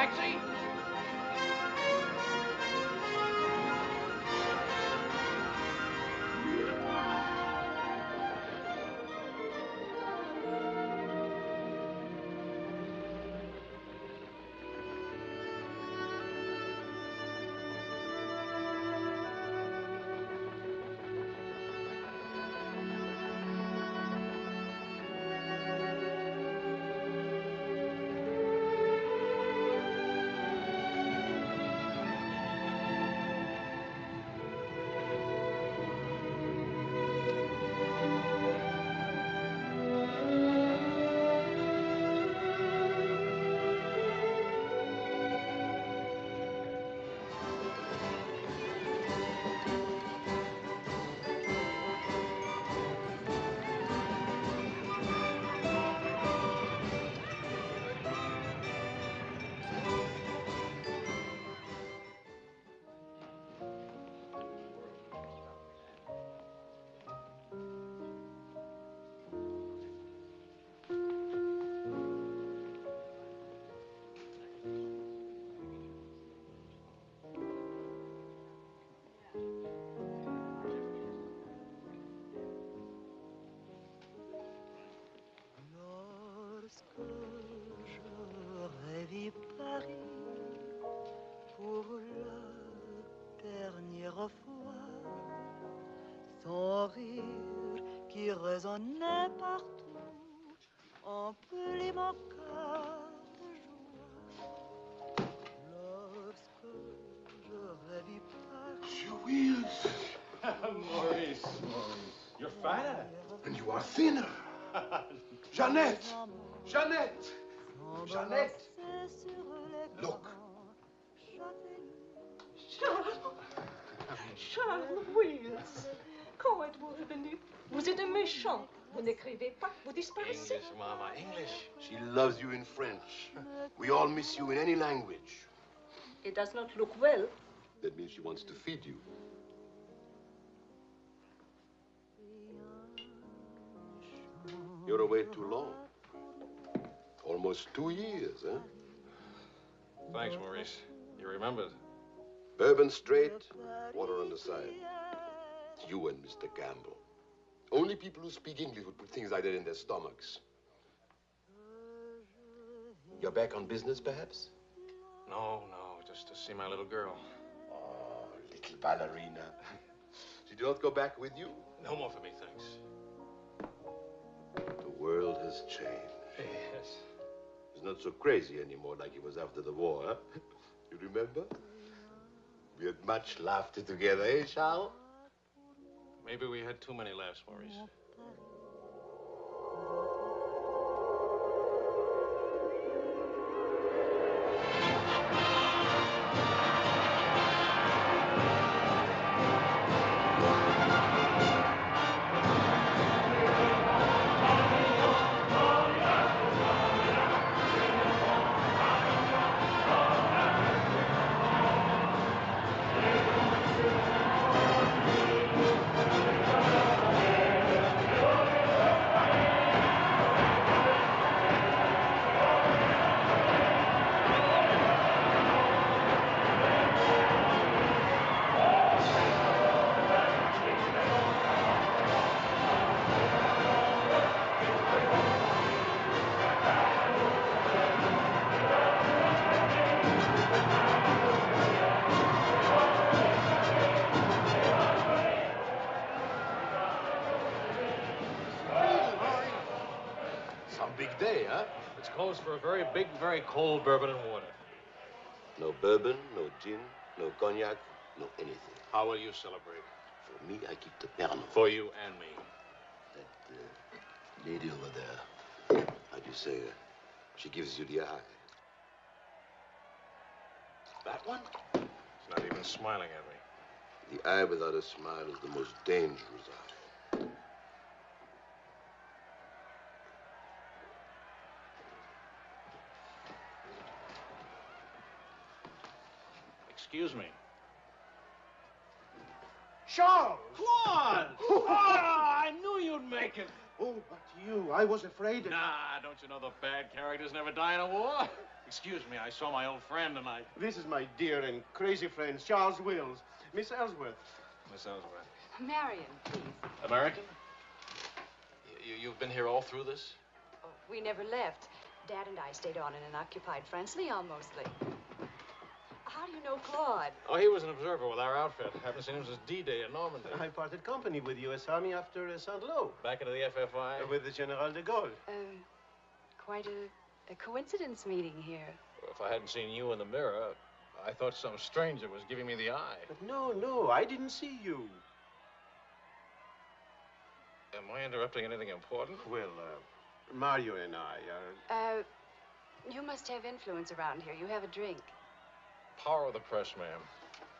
Taxi? Son rire qui résonnait partout emplit mon cœur de joie. Lorsque je rêve Paris. Your wheels. Maurice, you're fat. And you are thinner. Jeannette! Jeannette! Jeannette! Look. Charles Wills, quand êtes-vous revenu? Vous êtes un méchant. Vous n'écrivez pas, vous disparaissez. English, Mama, English. She loves you in French. We all miss you in any language. It does not look well. That means she wants to feed you. You're away too long. Almost 2 years, huh? Thanks, Maurice. You remembered. Bourbon straight, water on the side. You and Mr. Campbell. Only people who speak English would put things like that in their stomachs. You're back on business, perhaps? No, just to see my little girl. Oh, little ballerina. She did not go back with you? No more for me, thanks. The world has changed. Yes. It's not so crazy anymore like it was after the war, huh? You remember? We had much laughter together, eh, Charles? Maybe we had too many laughs, Maurice. Big day, huh? It's closed for a very big, very cold bourbon and water. No bourbon, no gin, no cognac, no anything. How will you celebrate? For me, I keep the Pernod. For you and me. That lady over there, how do you say, she gives you the eye. That one? She's not even smiling at me. The eye without a smile is the most dangerous eye. Excuse me. Charles! Claude! Oh, I knew you'd make it. Oh, but you, I was afraid. Nah, don't you know the bad characters never die in a war? Excuse me, I saw my old friend and I... This is my dear and crazy friend, Charles Wills. Miss Ellsworth. Miss Ellsworth. Marion, please. American? You've been here all through this? Oh, we never left. Dad and I stayed on in an occupied France, Lyon mostly. How do you know Claude? Oh, he was an observer with our outfit. Haven't seen him since D-Day in Normandy. I parted company with U.S. Army after Saint-Lô. Back into the FFI? With the General de Gaulle. Quite a coincidence meeting here. Well, if I hadn't seen you in the mirror, I thought some stranger was giving me the eye. But no, I didn't see you. Am I interrupting anything important? Well, Mario and I are... You must have influence around here. You have a drink. Power of the press, ma'am.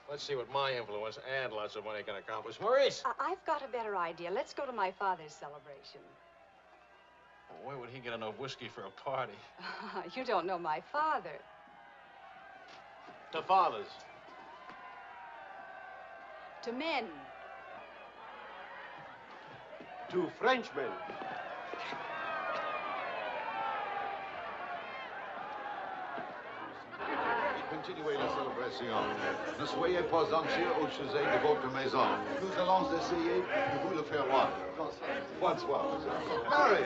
Let's see what my influence and lots of money can accomplish. Maurice! I've got a better idea. Let's go to my father's celebration. Well, where would he get enough whiskey for a party? You don't know my father. To fathers. To men. To Frenchmen. Continuez la célébration. Ne soyez pas anxieux au sujet de votre maison. Nous allons essayer de vous le faire voir. François. Marion,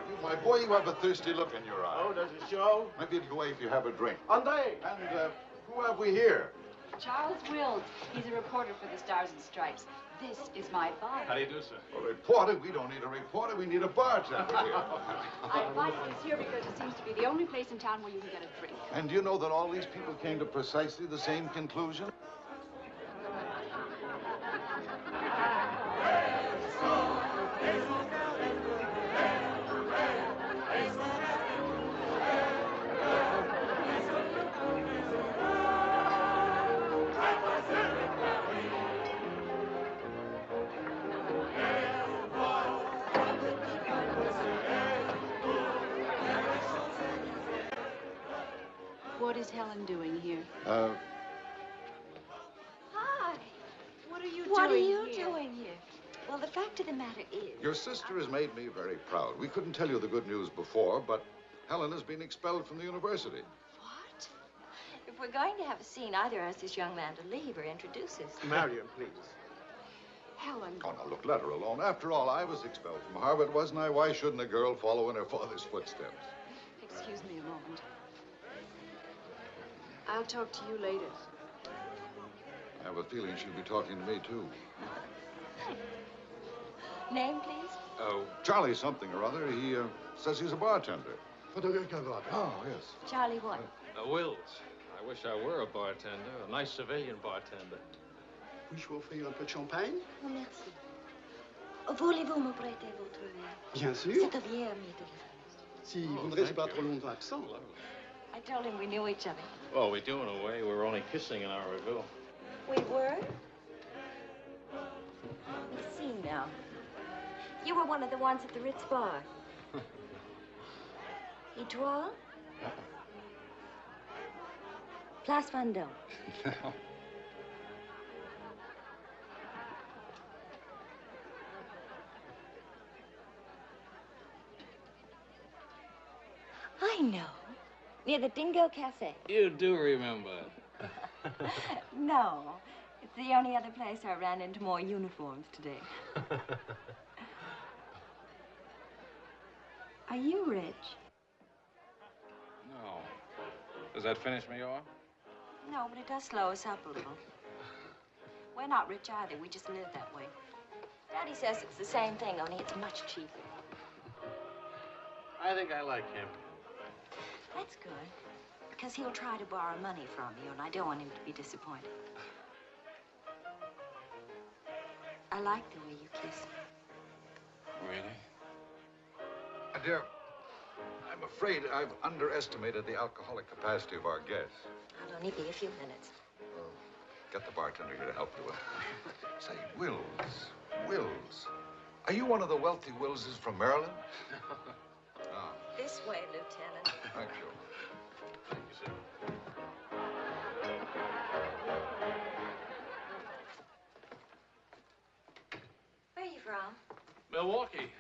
you, my boy, you have a thirsty look in your eye. Oh, does it show? Maybe it'll go away if you have a drink. André! And who have we here? Charles Wills. He's a reporter for the Stars and Stripes. This is my father. How do you do, sir? A reporter? We don't need a reporter. We need a bartender here. I invited us here because it seems to be the only place in town where you can get a drink. And do you know that all these people came to precisely the same conclusion? What is Helen doing here? Hi. What are you What are doing you here? doing here? Well, the fact of the matter is... Your sister has made me very proud. We couldn't tell you the good news before, but Helen has been expelled from the university. What? If we're going to have a scene, either ask this young man to leave or introduce us. Marion, please. Helen. Oh, now, look, let her alone. After all, I was expelled from Harvard, wasn't I? Why shouldn't a girl follow in her father's footsteps? Excuse me a moment. I'll talk to you later. I have a feeling she'll be talking to me, too. Name, please? Oh, Charlie something or other. He says he's a bartender. Oh, yes. Charlie what? Wills. I wish I were a bartender, a nice civilian bartender. Puis-je vous offrir un peu de champagne? Oh, merci. Voulez-vous me prêter votre verre? Bien sûr. C'est un vieil ami de la France. Si vous ne restez pas trop longtemps absent. I told him we knew each other. Well, we do in a way. We were only kissing an hour ago. We were? Let me see now. You were one of the ones at the Ritz bar. Étoile? Place Vendôme. I know. Near the Dingo Cafe. You do remember. No. It's the only other place I ran into more uniforms today. Are you rich? No. Does that finish me off? No, but it does slow us up a little. We're not rich either. We just live that way. Daddy says it's the same thing, only it's much cheaper. I think I like him. That's good. Because he'll try to borrow money from you, and I don't want him to be disappointed. I like the way you kiss me. Really? My dear, I'm afraid I've underestimated the alcoholic capacity of our guests. I'll only be a few minutes. Get the bartender here to help you. Say, Wills. Are you one of the wealthy Willses from Maryland? Ah, This way, Lieutenant. thank you. Thank you, sir. Where are you from? Milwaukee.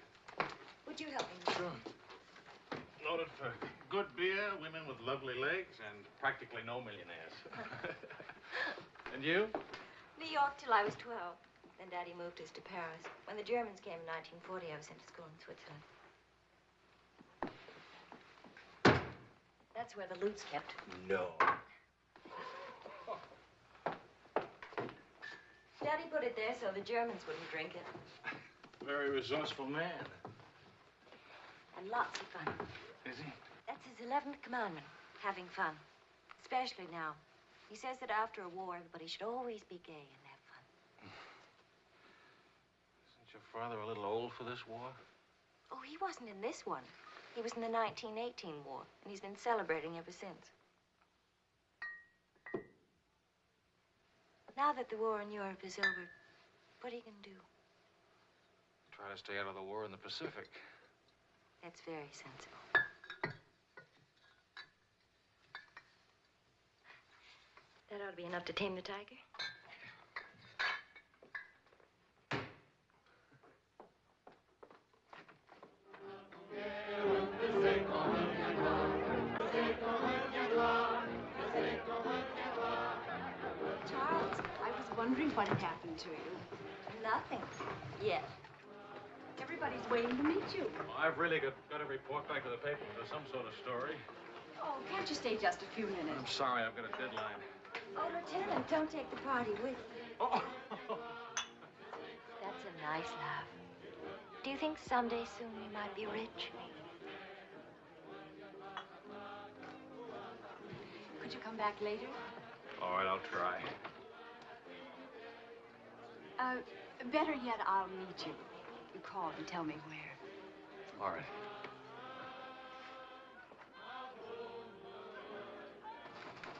women with lovely legs and practically no millionaires. And you? New York till I was 12. Then Daddy moved us to Paris. When the Germans came in 1940, I was sent to school in Switzerland. That's where the loot's kept. No. Daddy put it there so the Germans wouldn't drink it. Very resourceful man. And lots of fun. Is he? That's his 11th commandment, having fun. Especially now. He says that after a war, everybody should always be gay and have fun. Isn't your father a little old for this war? Oh, he wasn't in this one. He was in the 1918 war, and he's been celebrating ever since. Now that the war in Europe is over, what are you gonna do? Try to stay out of the war in the Pacific. That's very sensible. That ought to be enough to tame the tiger. Charles, I was wondering what had happened to you. Nothing. Yet. Everybody's waiting to meet you. Well, I've really got to report back to the paper for some sort of story. Oh, can't you stay just a few I'm minutes? sorry, I've got a deadline. Oh, Lieutenant, don't take the party with you. Oh. That's a nice laugh. Do you think someday soon we might be rich? Could you come back later? All right, I'll try. Better yet, I'll meet you. You call and tell me where. All right.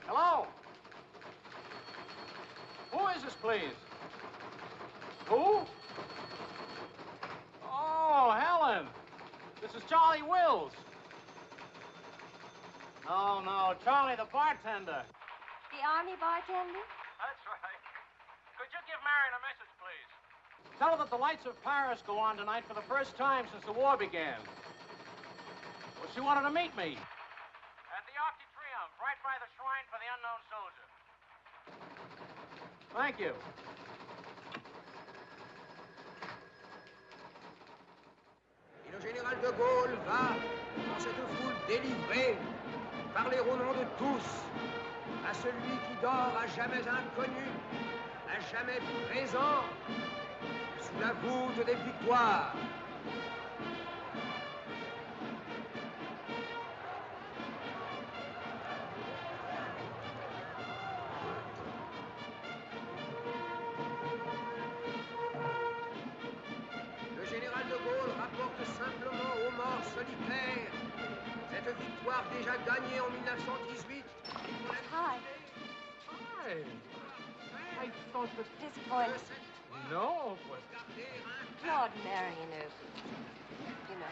Hello? Who is this, please? Who? Oh, Helen. This is Charlie Wills. No, Charlie the bartender. The army bartender? That's right. Could you give Marion a message, please? Tell her that the lights of Paris go on tonight for the first time since the war began. Well, she wanted to meet me. At the Arc de Triomphe, right by the shrine for the unknown soldier. Thank you. Et le général de Gaulle va, dans cette foule délivrée, parler au nom de tous, à celui qui dort à jamais inconnu, à jamais présent, sous la voûte des victoires. Le général de Gaulle rapporte simplement aux morts solitaires cette victoire déjà gagnée en 1918. Hi. Hi. I thought that... Disappointed. No, but... Claude Marion opened. You know.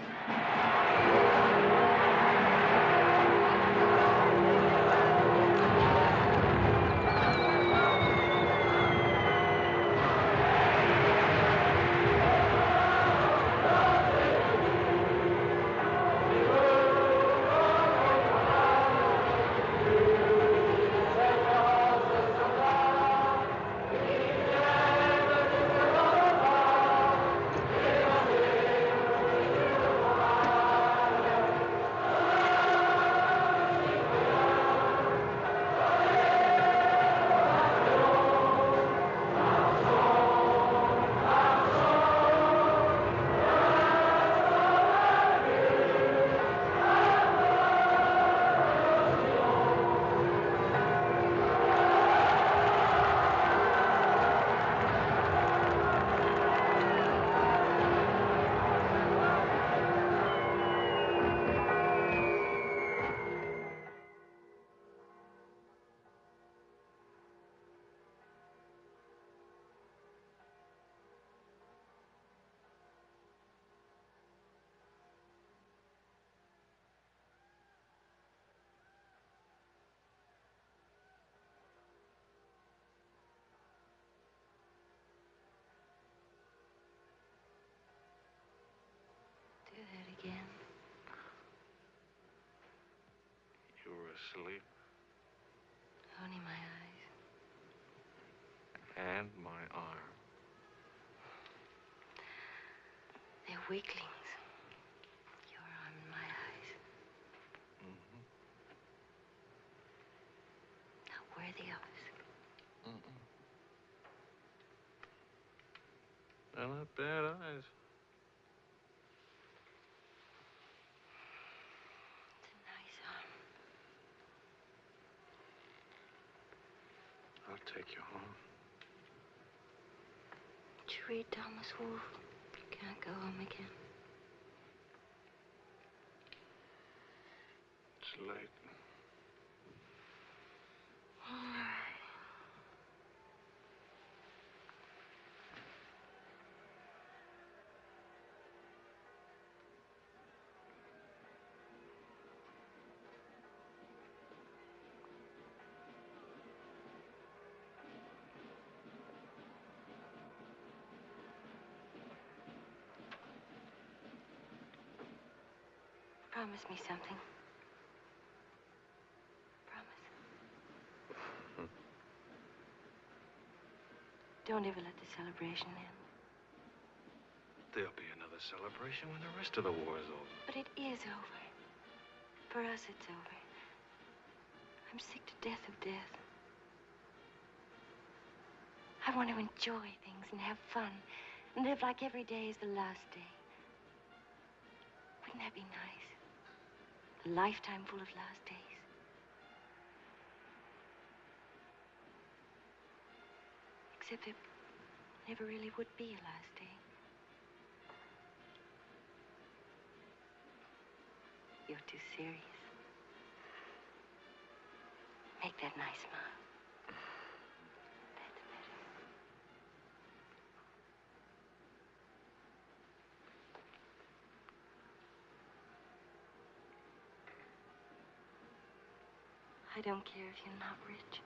asleep. Only my eyes. And my arm. They're weaklings. Your arm and my eyes. Mm-hmm. Not worthy of us. Mm-mm. They're not bad eyes. It's a nice arm. I'll take you home. Did you read Thomas Wolfe? You can't go home again. It's late. All right. Promise me something. Promise. Don't ever let the celebration end. There'll be another celebration when the rest of the war is over. But it is over. For us, it's over. I'm sick to death of death. I want to enjoy things and have fun and live like every day is the last day. Wouldn't that be nice? A lifetime full of last days. Except there never really would be a last day. You're too serious. Make that nice smile. That's better. I don't care if you're not rich.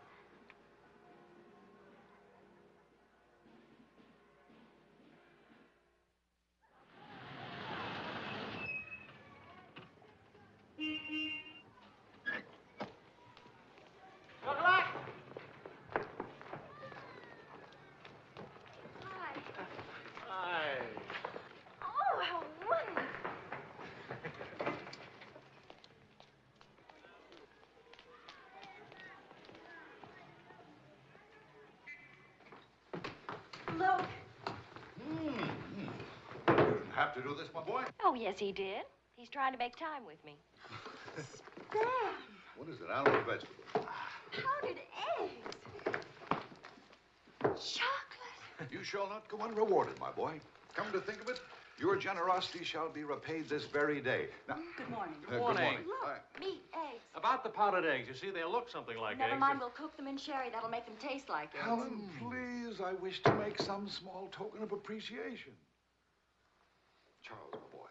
Good luck! Hi. Hi. Oh, how wonderful. Look. You didn't have to do this, my boy. Oh, yes, he did. He's trying to make time with me. Spam. What is it? Animal or vegetable? Powdered eggs. Chocolate. You shall not go unrewarded, my boy. Come to think of it, your generosity shall be repaid this very day. Now, Good morning. Good morning. Look, meat, eggs. About the powdered eggs, you see, they look something like Never eggs. mind, we'll cook them in sherry. That'll make them taste like eggs. Helen, please, I wish to make some small token of appreciation. Charles, my boy,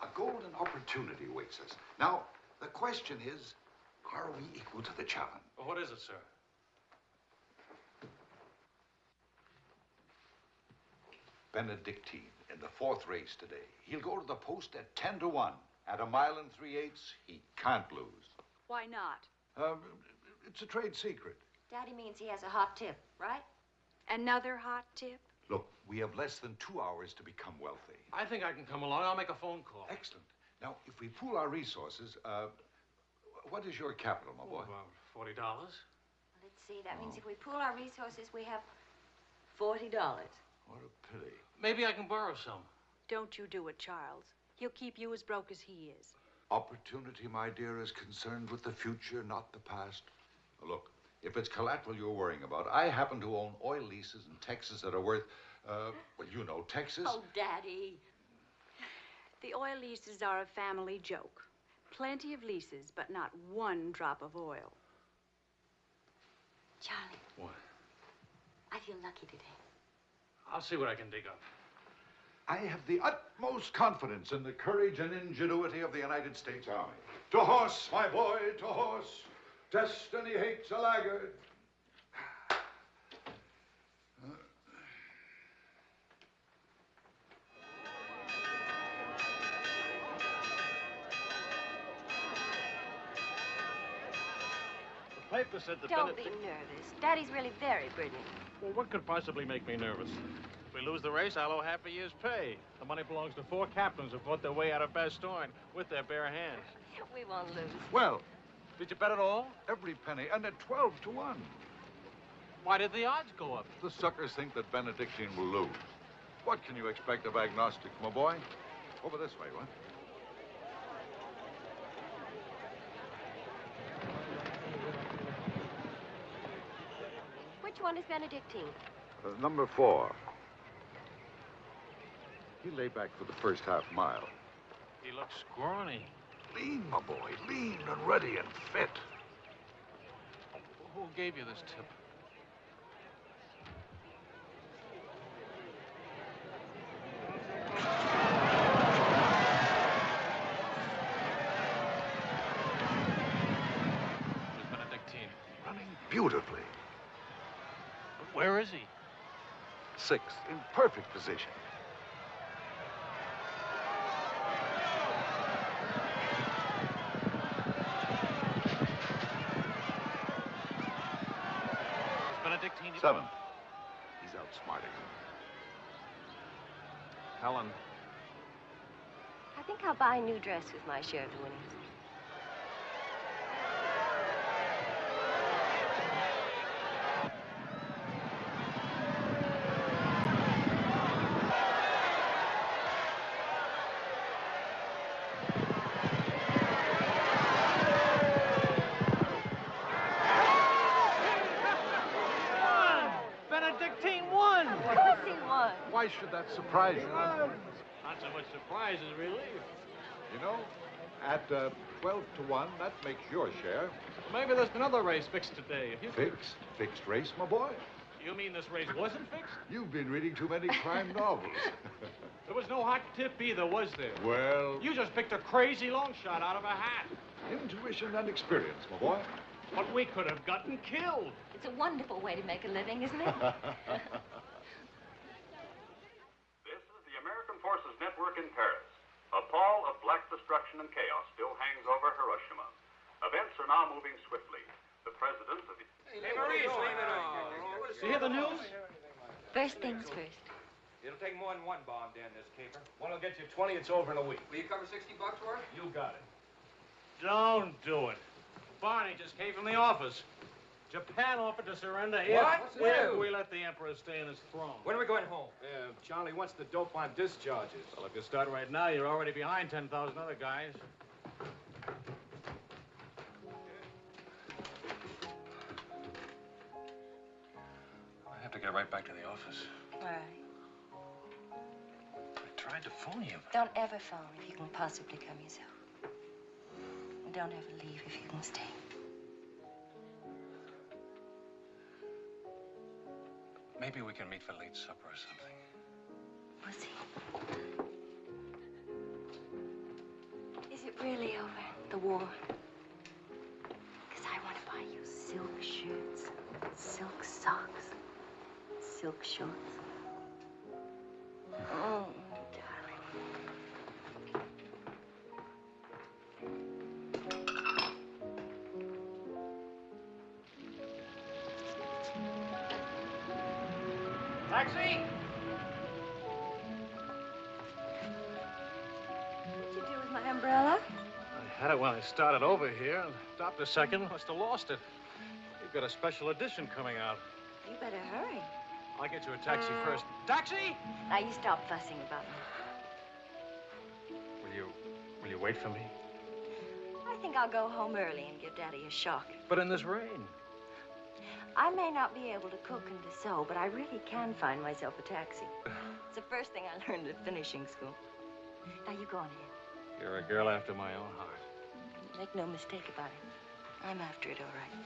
a golden opportunity awaits us. Now, the question is, are we equal to the challenge? Well, what is it, sir? Benedictine in the 4th race today. He'll go to the post at 10 to 1. At 1 3/8 miles, he can't lose. Why not? It's a trade secret. Daddy means he has a hot tip, right? Another hot tip? Look, we have less than 2 hours to become wealthy. I think I can come along. I'll make a phone call. Excellent. Now, if we pool our resources, what is your capital, my boy? About $40. Let's see. That means if we pool our resources, we have $40. What a pity. Maybe I can borrow some. Don't you do it, Charles. He'll keep you as broke as he is. Opportunity, my dear, is concerned with the future, not the past. Look, if it's collateral you're worrying about, I happen to own oil leases in Texas that are worth, well, you know, Texas. Oh, Daddy. The oil leases are a family joke. Plenty of leases, but not one drop of oil. Charlie. What? I feel lucky today. I'll see what I can dig up. I have the utmost confidence in the courage and ingenuity of the United States Army. To horse, my boy, to horse. Destiny hates a laggard. paper said the Don't be nervous. Daddy's really very brilliant. Well, what could possibly make me nervous? If we lose the race, I'll owe half a year's pay. The money belongs to 4 captains who fought their way out of Bastogne with their bare hands. We won't lose. Well, Did you bet it all? every penny, and at 12 to 1. Why did the odds go up? The suckers think that Benedictine will lose. What can you expect of agnostics, my boy? Over this way, what? Which one is Benedictine? Number 4. He lay back for the first half mile. He looks scrawny. Lean, my boy, lean and ready and fit. Who gave you this tip? Where's Benedictine? Running beautifully. But where is he? 6th, in perfect position. Where's Benedictine? 7th. He's outsmarting him. Helen. I think I'll buy a new dress with my share of the winnings. Benedictine won! Of course he won. Why should that surprise you? Not so much surprise as relief. You know, at 12 to 1, that makes your share. Maybe there's another race fixed today. If you Fixed race, my boy. You mean this race wasn't fixed? You've been reading too many crime novels. There was no hot tip either, was there? Well, You just picked a crazy long shot out of a hat. intuition and experience, my boy. But we could have gotten killed. It's a wonderful way to make a living, isn't it? This is the American Forces Network in Paris. A pall of black destruction and chaos still hangs over Hiroshima. Events are now moving swiftly. The president of the... Hey, Maurice, leave it on. You hear the news? First things first. It'll take more than one bomb down this caper. One will get you 20, it's over in a week. Will you cover $60 for it? You got it. Don't do it. Barney just came from the office. Japan offered to surrender What? if we let the Emperor stay in his throne. When are we going home? Yeah, Charlie wants the dope on discharges. Well, if you start right now, you're already behind 10,000 other guys. I have to get right back to the office. All right. I tried to phone you. Don't ever phone if you can possibly come yourself. And don't ever leave if you can stay. Maybe we can meet for late supper or something. We'll see. Is it really over, the war? Because I want to buy you silk shirts, silk socks, silk shorts. Oh, darling. Taxi! What'd you do with my umbrella? I had it when I started over here and stopped a second. Must have lost it. You've got a special edition coming out. You better hurry. I'll get you a taxi first. Taxi! Now you stop fussing about me. Will you wait for me? I think I'll go home early and give Daddy a shock. But in this rain. I may not be able to cook and to sew, but I really can find myself a taxi. It's the first thing I learned at finishing school. Now you go on ahead. You're a girl after my own heart. Make no mistake about it. I'm after it, all right.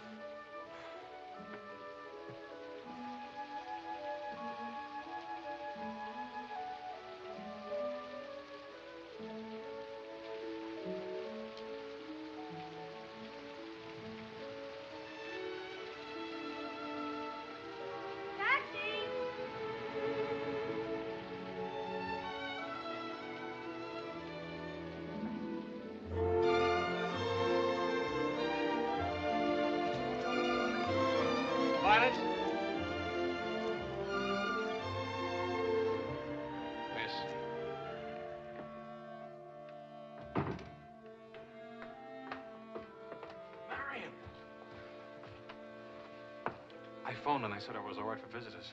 phoned and they said I was all right for visitors.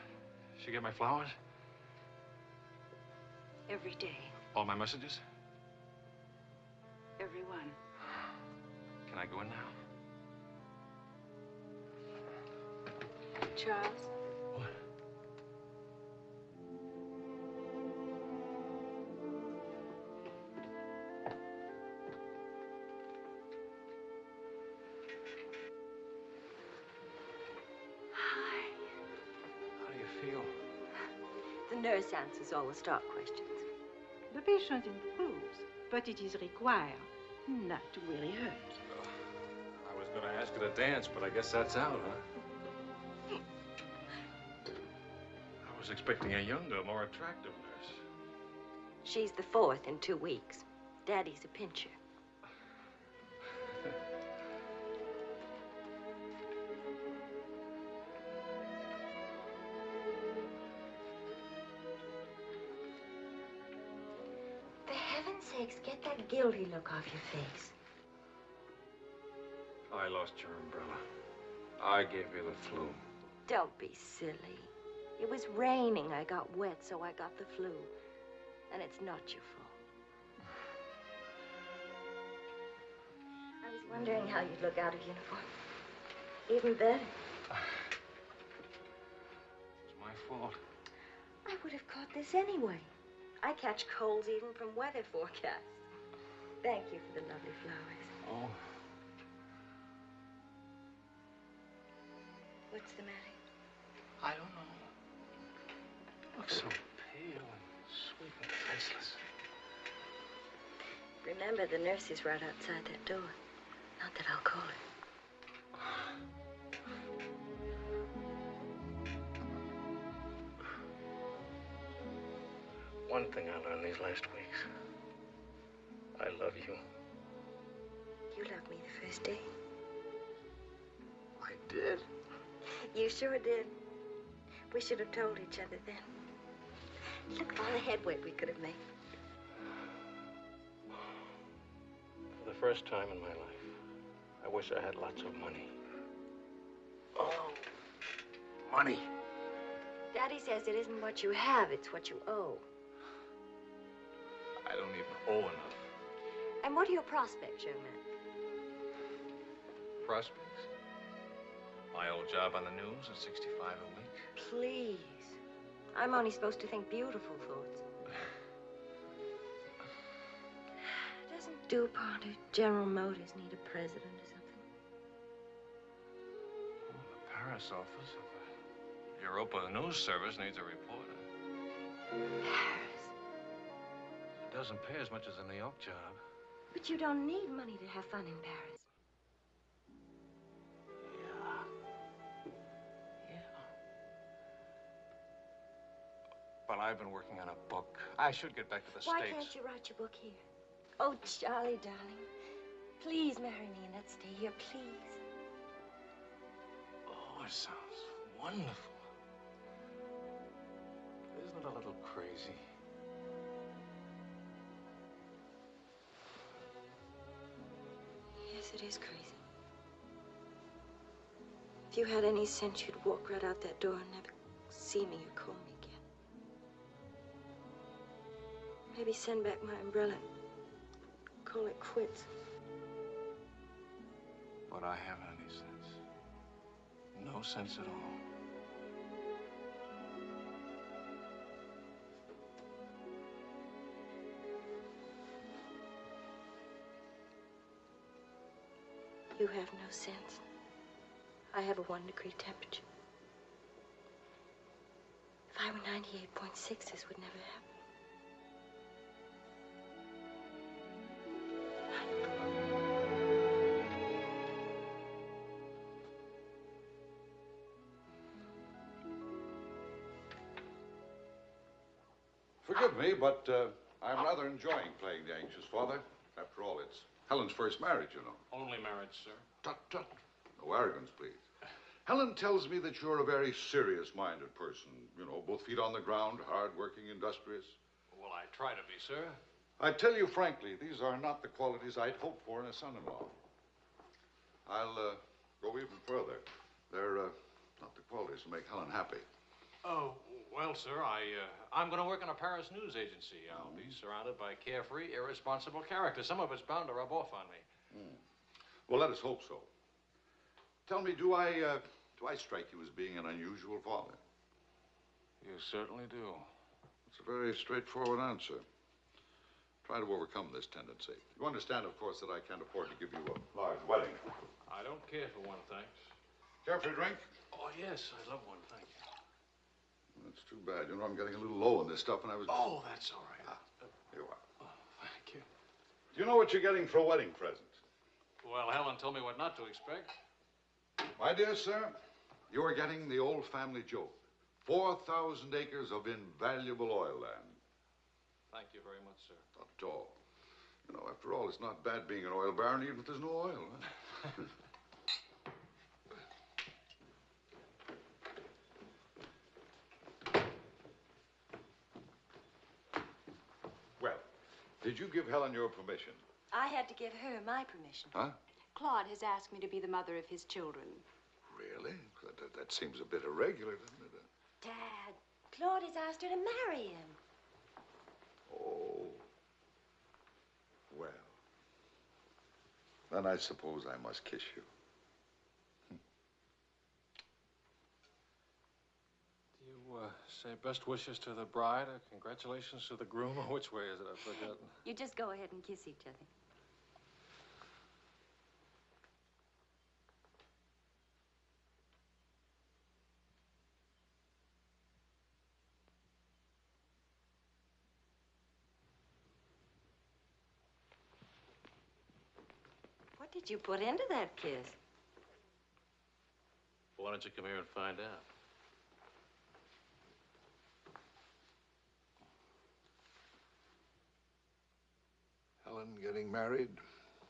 She get my flowers? Every day. All my messages? Every one. Can I go in now? Charles? What? Hi. How do you feel? The nurse answers all the stock questions. The patient improves, but it is required not to really hurt. I was going to ask her to dance, but I guess that's out, huh? I was expecting a younger, more attractive nurse. She's the fourth in 2 weeks. Daddy's a pincher. For heaven's sakes, get that guilty look off your face. I lost your umbrella. I gave you the flu. Don't be silly. It was raining. I got wet, so I got the flu. And it's not your fault. I was wondering how you'd look out of uniform. Even better. It's my fault. I would have caught this anyway. I catch colds even from weather forecasts. Thank you for the lovely flowers. Oh. What's the matter? I don't know. You look so pale and sweet and faceless. Remember, the nurse is right outside that door. Not that I'll call her. One thing I learned these last weeks. I love you. You loved me the first day. I did? You sure did. We should have told each other then. Look at all the headway we could have made. For the first time in my life, I wish I had lots of money. Oh, money. Daddy says it isn't what you have, it's what you owe. I don't even owe enough. And what are your prospects, young man? Prospects? My old job on the news at 65 a week. Please. I'm only supposed to think beautiful thoughts. Doesn't DuPont or General Motors need a president or something? Oh, the Paris office of the Europa News Service needs a reporter. Paris? It doesn't pay as much as a New York job. But you don't need money to have fun in Paris. But I've been working on a book. I should get back to the Why States. can't you write your book here? Oh, Charlie, darling. Please marry me and let's stay here, please. Oh, it sounds wonderful. Isn't it a little crazy? Yes, it is crazy. If you had any sense, you'd walk right out that door and never see me or call me again. Maybe send back my umbrella and call it quits. But I haven't any sense. No sense at all. You have no sense. I have a 1-degree temperature. If I were 98.6, this would never happen. Forgive me, but I'm rather enjoying playing the anxious father. After all, it's Helen's first marriage, you know. Only marriage, sir. Tut, tut. No arrogance, please. Helen tells me that you're a very serious-minded person. You know, both feet on the ground, hard-working, industrious. Well, I try to be, sir. I tell you frankly, these are not the qualities I'd hoped for in a son-in-law. I'll go even further. They're Not the qualities to make Helen happy. Oh, well, sir, I'm going to work in a Paris news agency. I'll be surrounded by carefree, irresponsible characters. Some of it's bound to rub off on me. Well, let us hope so. Tell me, do I strike you as being an unusual father? You certainly do. It's a very straightforward answer. Try to overcome this tendency. You understand, of course, that I can't afford to give you a large wedding. I don't care for one, thanks. Care for a drink? Oh, yes, I'd love one, thank you. That's too bad. You know, I'm getting a little low on this stuff, and I was... Oh, that's all right. Here you are. Oh, thank you. Do you know what you're getting for a wedding present? Well, Helen told me what not to expect. My dear sir, you are getting the old family joke. 4,000 acres of invaluable oil land. Thank you very much, sir. Not at all. You know, after all, it's not bad being an oil baron, even if there's no oil. Huh? Well, did you give Helen your permission? I had to give her my permission. Huh? Claude has asked me to be the mother of his children. Really? That seems a bit irregular, doesn't it? Dad, Claude has asked her to marry him. Oh. Well. Then I suppose I must kiss you. Do you say best wishes to the bride or congratulations to the groom? Or which way is it? I've forgotten. You just go ahead and kiss each other. What did you put into that kiss? Well, why don't you come here and find out? Helen getting married,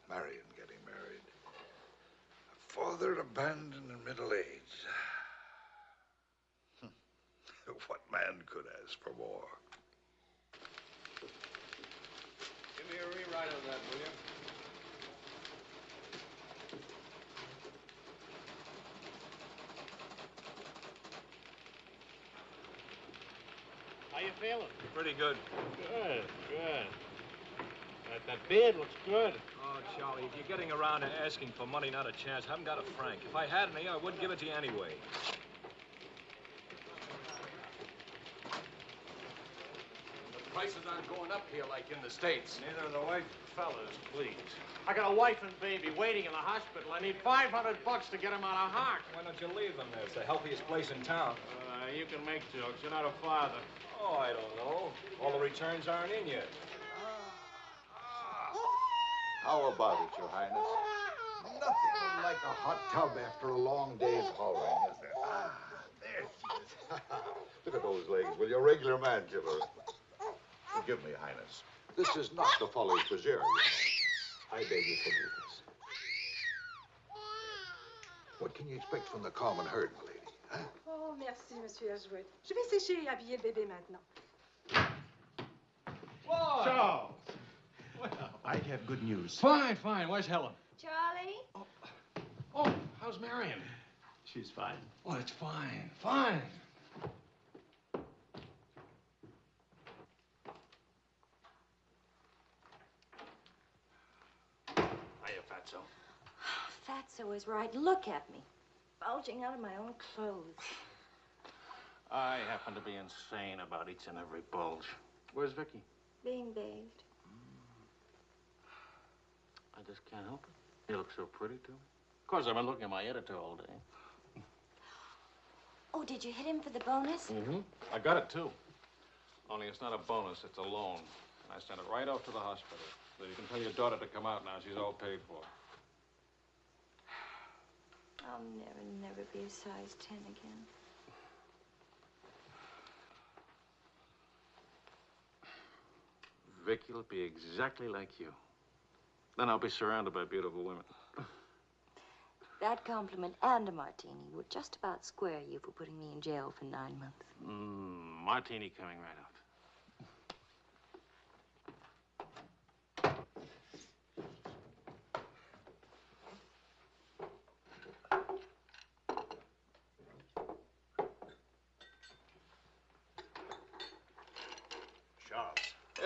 Marion getting married. A father abandoned in middle age. What man could ask for more? Give me a rewrite of that, will you? How you feeling? Pretty good. Good, good. That beard looks good. Oh, Charlie, if you're getting around to asking for money, not a chance. I haven't got a franc. If I had any, I wouldn't give it to you anyway. The prices aren't going up here like in the States. Neither are the white Fellas, please. I got a wife and baby waiting in the hospital. I need $500 to get them out of Hart. Why don't you leave them there? It's the healthiest place in town. You can make jokes. You're not a father. Oh, I don't know. All the returns aren't in yet. How about it, Your Highness? Nothing like a hot tub after a long day's hauling, is there? Ah, there she is. Look at those legs, will you? A regular man killer. Forgive me, Highness. This is not the Folly Brazier. I beg your forgiveness. What can you expect from the common herd, my lady? Huh? Oh, merci, Monsieur Ashwood. Je vais sécher et habiller le bébé maintenant. Whoa! Charles! Well, I have good news. Fine, fine. Where's Helen? Charlie? Oh, how's Marion? She's fine. Oh, it's fine, fine. Hiya, Fatso. Fatso is right. Look at me. Bulging out of my own clothes. I happen to be insane about each and every bulge. Where's Vicky? Being bathed. I just can't help it. You look so pretty, too. Of course, I've been looking at my editor all day. Oh, did you hit him for the bonus? Mm-hmm. I got it, too. Only it's not a bonus, it's a loan. And I sent it right off to the hospital. So you can tell your daughter to come out now. She's all paid for. I'll never be a size 10 again. Vicky will be exactly like you. Then I'll be surrounded by beautiful women. That compliment and a martini would just about square you for putting me in jail for 9 months. Martini coming right up.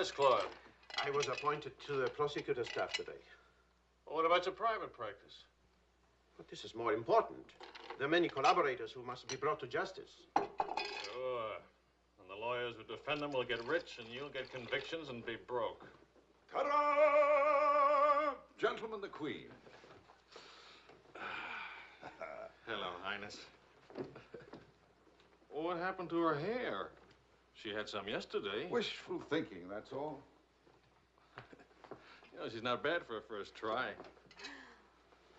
Yes, Claude. I was appointed to the prosecutor's staff today. Well, what about your private practice? But this is more important. There are many collaborators who must be brought to justice. Sure. And the lawyers who defend them will get rich, and you'll get convictions and be broke. Ta-da! Gentlemen, the Queen. Hello, Highness. What happened to her hair? She had some yesterday. Wishful thinking, that's all. You know, she's not bad for a first try.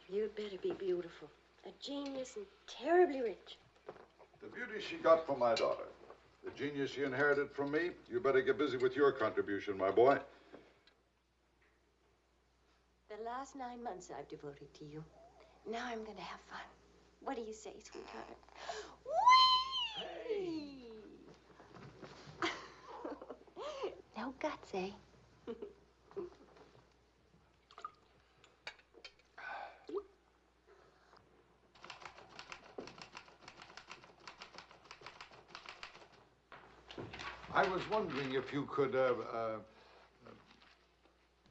You'd better be beautiful. A genius and terribly rich. The beauty she got from my daughter. The genius she inherited from me. You better get busy with your contribution, my boy. The last 9 months I've devoted to you. Now I'm going to have fun. What do you say, sweetheart? Whee! No guts, eh? I was wondering if you could,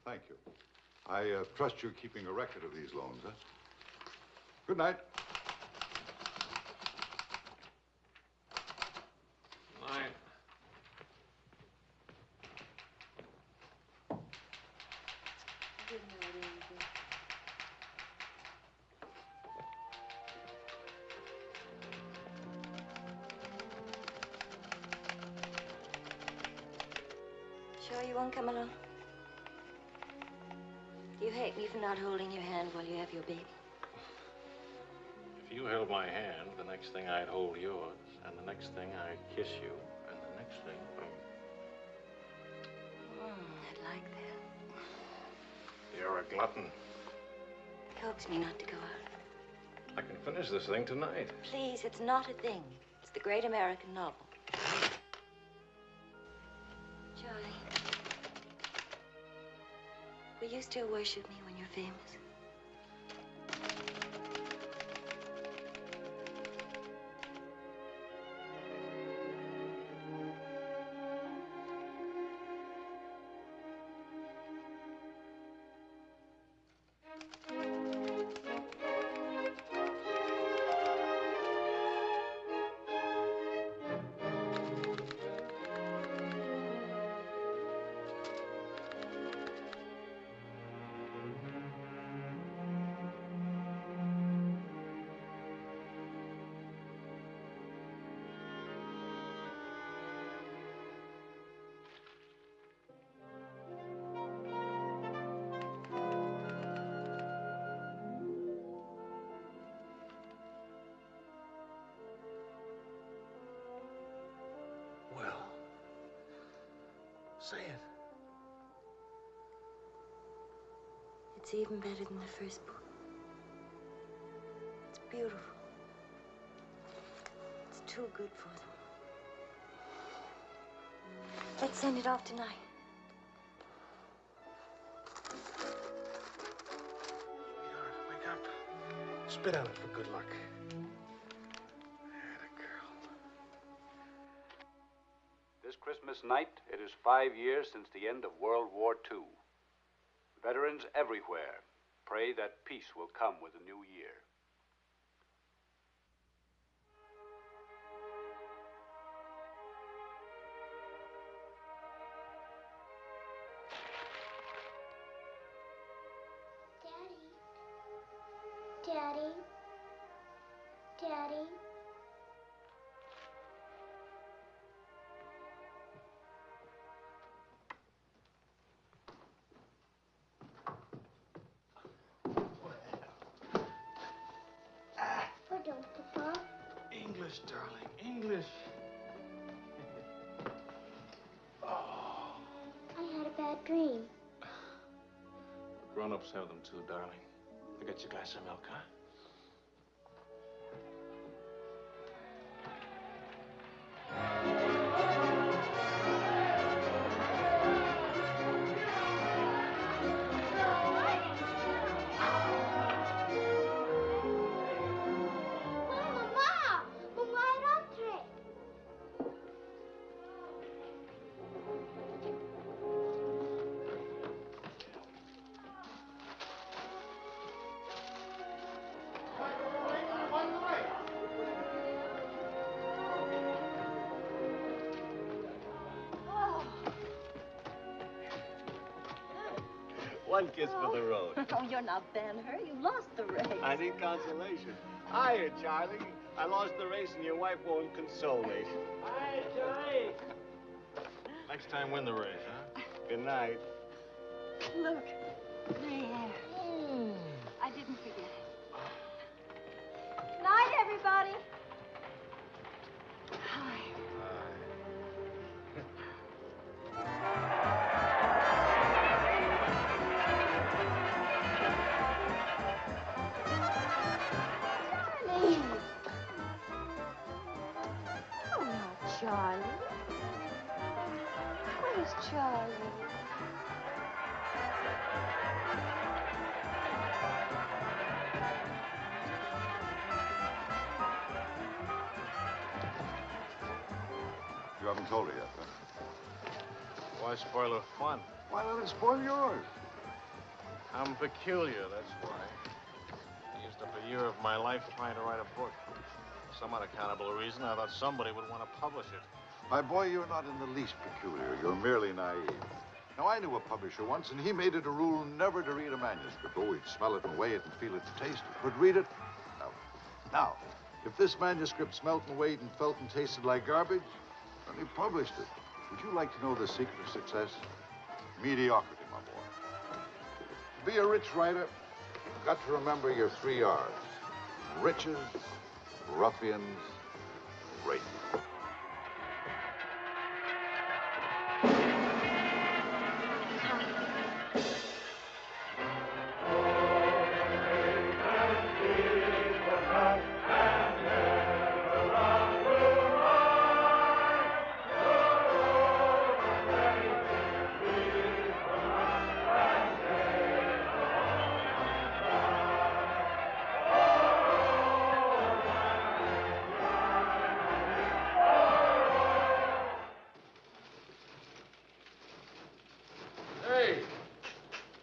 thank you. I trust you're keeping a record of these loans, huh? Good night. Night. Sure you won't come along? Do you hate me for not holding your hand while you have your baby? If you held my hand, the next thing I'd hold yours, and the next thing I'd kiss you, and the next thing... I'd like that. You're a glutton. Coax me not to go out. I can finish this thing tonight. Please, it's not a thing. It's the great American novel. Charlie, will you still worship me when you're famous? Well, say it. It's even better than the first book. It's beautiful. It's too good for them. Let's send it off tonight. Sweetheart, wake up. Spit on it for good luck. This Christmas night, it is 5 years since the end of World War II. Veterans everywhere pray that peace will come with the new year. Daddy. Daddy. Pardon, Papa. English, darling, English. I had a bad dream. Grown-ups have them too, darling. I got you a glass of milk, huh? One kiss for the road. Oh, you're not Ben-Hur. You lost the race. I need consolation. Hiya, Charlie. I lost the race and your wife won't console me. Hi, Charlie. Next time, win the race, huh? Good night. Look, there. I didn't forget it. Night, everybody. Hi. Charlie! Oh, no, Charlie. Where's Charlie? You haven't told her yet, huh? Why spoil her fun? Why let it spoil yours? I'm peculiar, that's why. I used up a year of my life trying to write a book. For some unaccountable reason, I thought somebody would want to publish it. My boy, you're not in the least peculiar. You're merely naive. Now, I knew a publisher once, and he made it a rule never to read a manuscript. Oh, he'd smell it and weigh it and feel it and taste it. But read it? No. Now, if this manuscript smelt and weighed and felt and tasted like garbage, then he published it. Would you like to know the secret of success? Mediocrity, my boy. To be a rich writer, you've got to remember your 3 R's. Riches, ruffians, rape.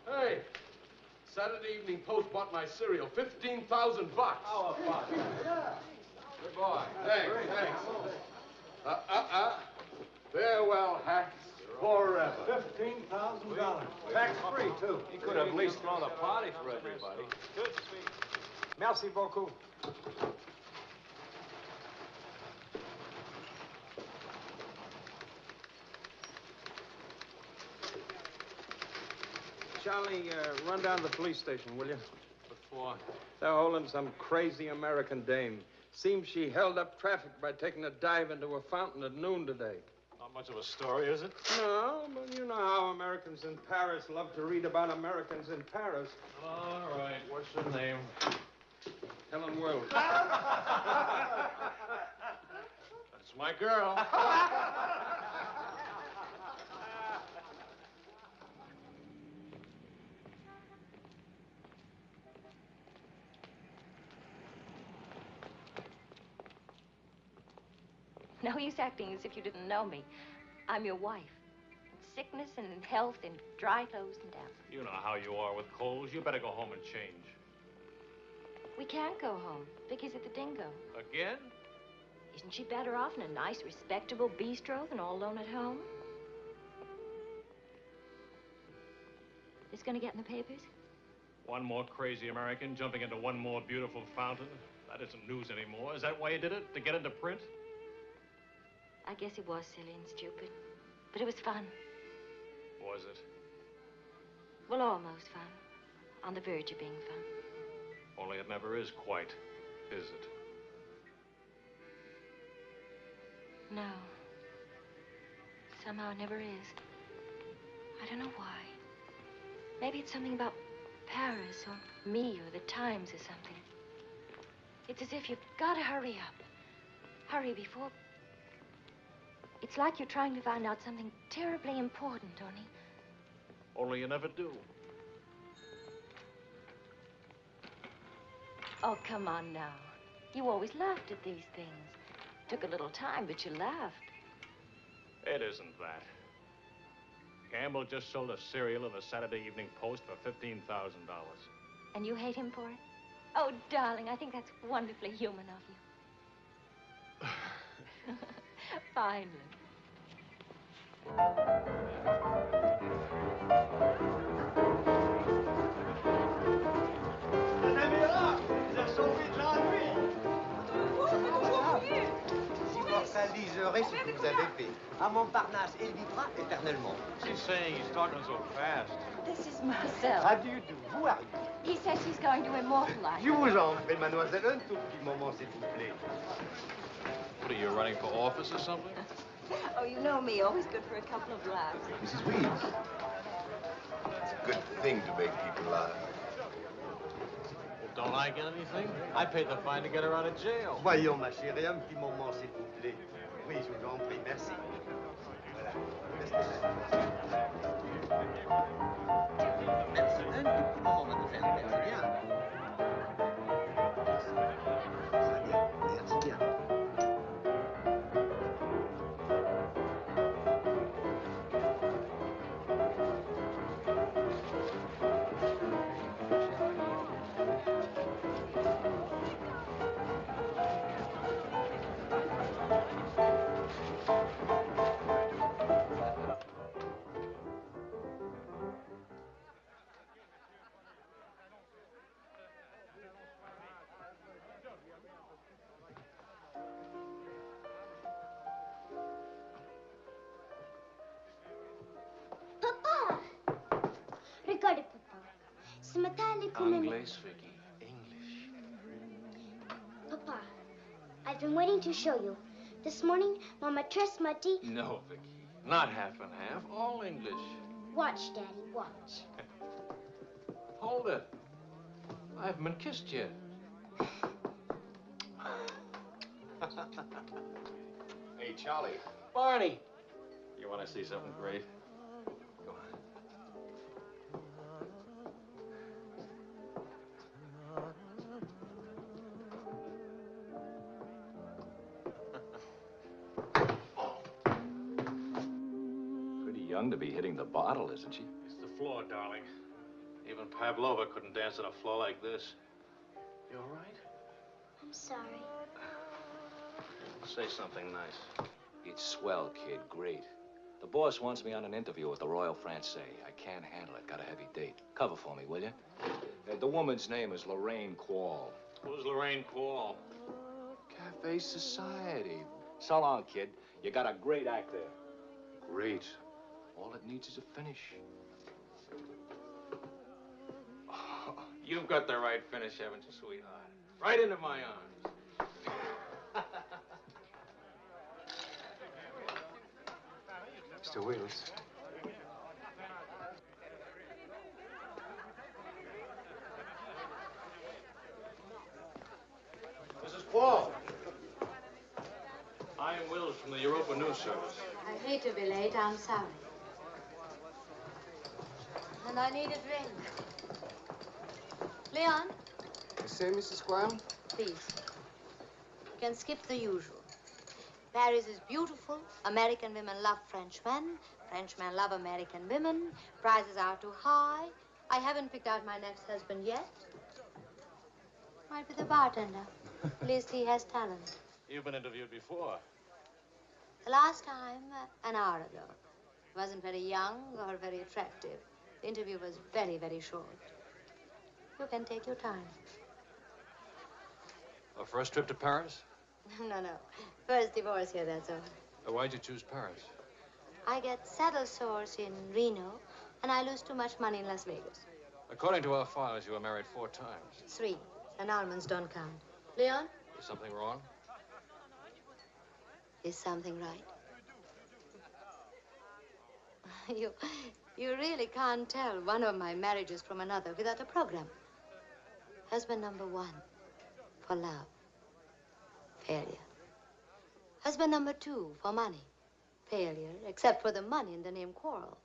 Hey, Saturday Evening Post bought my cereal, $15,000. How about it? Good boy. Thanks. Farewell hats forever. $15,000. Tax-free, too. He could have at least thrown a party for everybody. Good speech. Merci beaucoup. Charlie, run down to the police station, will you? Before. They're holding some crazy American dame. Seems she held up traffic by taking a dive into a fountain at noon today. Not much of a story, is it? No, but you know how Americans in Paris love to read about Americans in Paris. All right. What's her name? Helen Wells. That's my girl. No use acting as if you didn't know me. I'm your wife. In sickness and in health, in dry clothes and damp. You know how you are with colds. You better go home and change. We can't go home. Vicky's at the Dingo. Again? Isn't she better off in a nice, respectable bistro than all alone at home? This gonna get in the papers? One more crazy American jumping into one more beautiful fountain. That isn't news anymore. Is that why you did it? To get into print? I guess it was silly and stupid, but it was fun. Was it? Well, almost fun. On the verge of being fun. Only it never is quite, is it? No. Somehow it never is. I don't know why. Maybe it's something about Paris or me or the Times or something. It's as if you've got to hurry up. Hurry before... It's like you're trying to find out something terribly important, Tony. Only you never do. Oh, come on now. You always laughed at these things. Took a little time, but you laughed. It isn't that. Campbell just sold a serial in the Saturday Evening Post for $15,000. And you hate him for it? Oh, darling, I think that's wonderfully human of you. Finally. diserez ce que vous avez fait. À Montparnasse, il vivra éternellement. She's saying he's talking so fast. This is Marcel. How do you do? Who are you? He says he's going to immortalize. Je vous en prie, mademoiselle, un tout petit moment, s'il vous plaît. What are you, running for office or something? Oh, you know me, always good for a couple of laughs. Mrs. Weeds. It's a good thing to make people laugh. Well, don't I get anything? I paid the fine to get her out of jail. Voyons, ma chérie, un petit moment, s'il vous plaît. Oui, je vous en prie, merci. Voilà. Merci. Un tout petit moment, mademoiselle. Merci bien. Très bien. Merci bien. Papa! Regardez, papa. Ce matin, à l'école... Anglais, Vicky. English. Papa, I've been waiting to show you. This morning, Mama dressed Muddy. No, Vicky. Not half and half. All English. Watch, Daddy, watch. Hold it. I haven't been kissed yet. Hey, Charlie. Barney. You want to see something great? Go on. Pretty young to be hitting the bottle, isn't she? It's the floor, darling. Even Pavlova couldn't dance on a floor like this. You all right? I'm sorry. Say something nice. It's swell, kid. Great. The boss wants me on an interview with the Royal Francais. I can't handle it. Got a heavy date. Cover for me, will you? The woman's name is Lorraine Quall. Who's Lorraine Quall? Cafe Society. So long, kid. You got a great act there. Great. All it needs is a finish. Oh, you've got the right finish, haven't you, sweetheart? Right into my arms. Mr. Wills. Mrs. Paul. I am Wills from the Europa News Service. I hate to be late. I'm sorry. And I need a drink. Leon? You say, Mrs. Squire? Please. You can skip the usual. Paris is beautiful. American women love French men. French men love American women. Prices are too high. I haven't picked out my next husband yet. Might be the bartender. At least he has talent. You've been interviewed before. The last time, an hour ago. He wasn't very young or very attractive. The interview was very, very short. You can take your time. A first trip to Paris? No. First divorce here, that's all. Why'd you choose Paris? I get saddle sores in Reno, and I lose too much money in Las Vegas. According to our files, you were married 4 times. 3. Annulments don't count. Leon? Is something wrong? Is something right? You really can't tell one of my marriages from another without a program. Husband number 1, for love. Failure. Husband number 2, for money. Failure, except for the money and the name Quarrel.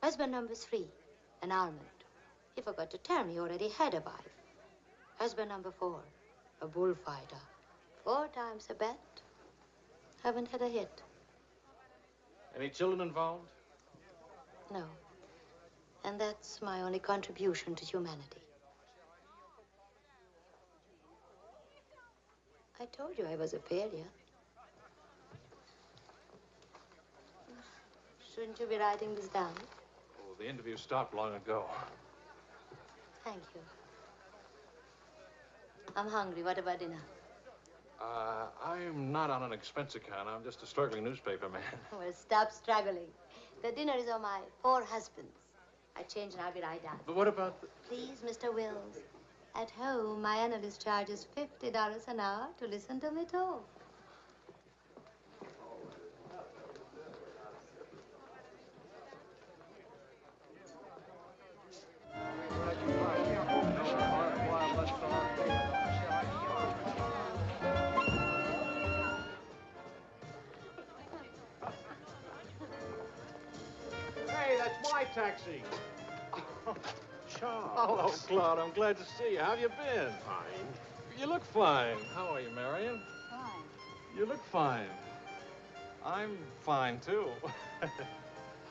Husband number 3, annulment. He forgot to tell me he already had a wife. Husband number 4, a bullfighter. 4 times a bet. Haven't had a hit. Any children involved? No. And that's my only contribution to humanity. I told you I was a failure. Shouldn't you be writing this down? Oh, the interview stopped long ago. Thank you. I'm hungry. What about dinner? I'm not on an expense account. I'm just a struggling newspaper man. Well, stop struggling. The dinner is on my 4 husbands. I change and I'll be right down. But what about the... Please, Mr. Wills. At home, my analyst charges $50 an hour to listen to me talk. Hey, that's my taxi. Charles. Hello, Claude. I'm glad to see you. How have you been? Fine. You look fine. How are you, Marion? Fine. You look fine. I'm fine, too.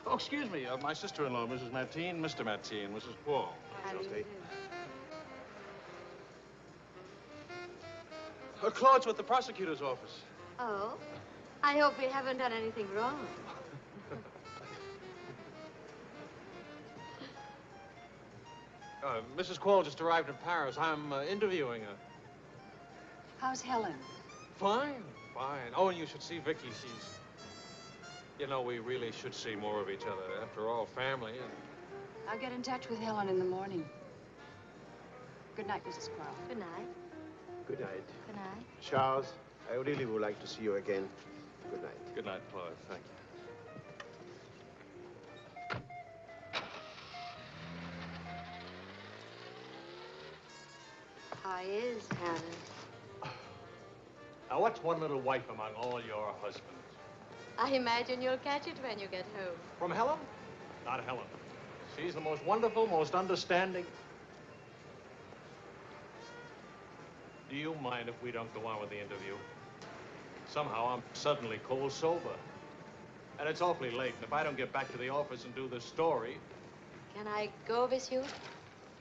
Oh, excuse me. My sister-in-law, Mrs. Mateen, Mr. Mateen, Mrs. Paul. Claude's with the prosecutor's office. Oh? I hope we haven't done anything wrong. Mrs. Quall just arrived in Paris. I'm interviewing her. How's Helen? Fine, fine. Oh, and you should see Vicky. She's... You know, we really should see more of each other. After all, family and... I'll get in touch with Helen in the morning. Good night, Mrs. Quall. Good night. Good night. Good night. Charles, I really would like to see you again. Good night. Good night, Claude. Thank you. How is Helen? Now, what's one little wife among all your husbands? I imagine you'll catch it when you get home. From Helen? Not Helen. She's the most wonderful, most understanding. Do you mind if we don't go on with the interview? Somehow I'm suddenly cold sober. And it's awfully late. And if I don't get back to the office and do this story... Can I go with you?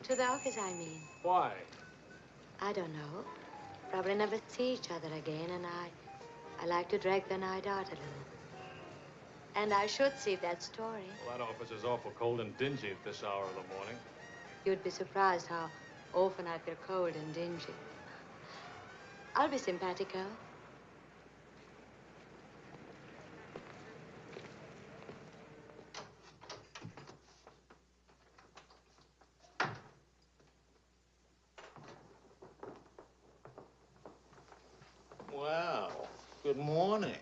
To the office, I mean. Why? I don't know. Probably never see each other again, and I like to drag the night out a little. And I should see that story. Well, that office is awful cold and dingy at this hour of the morning. You'd be surprised how often I feel cold and dingy. I'll be simpatico. Well, good morning.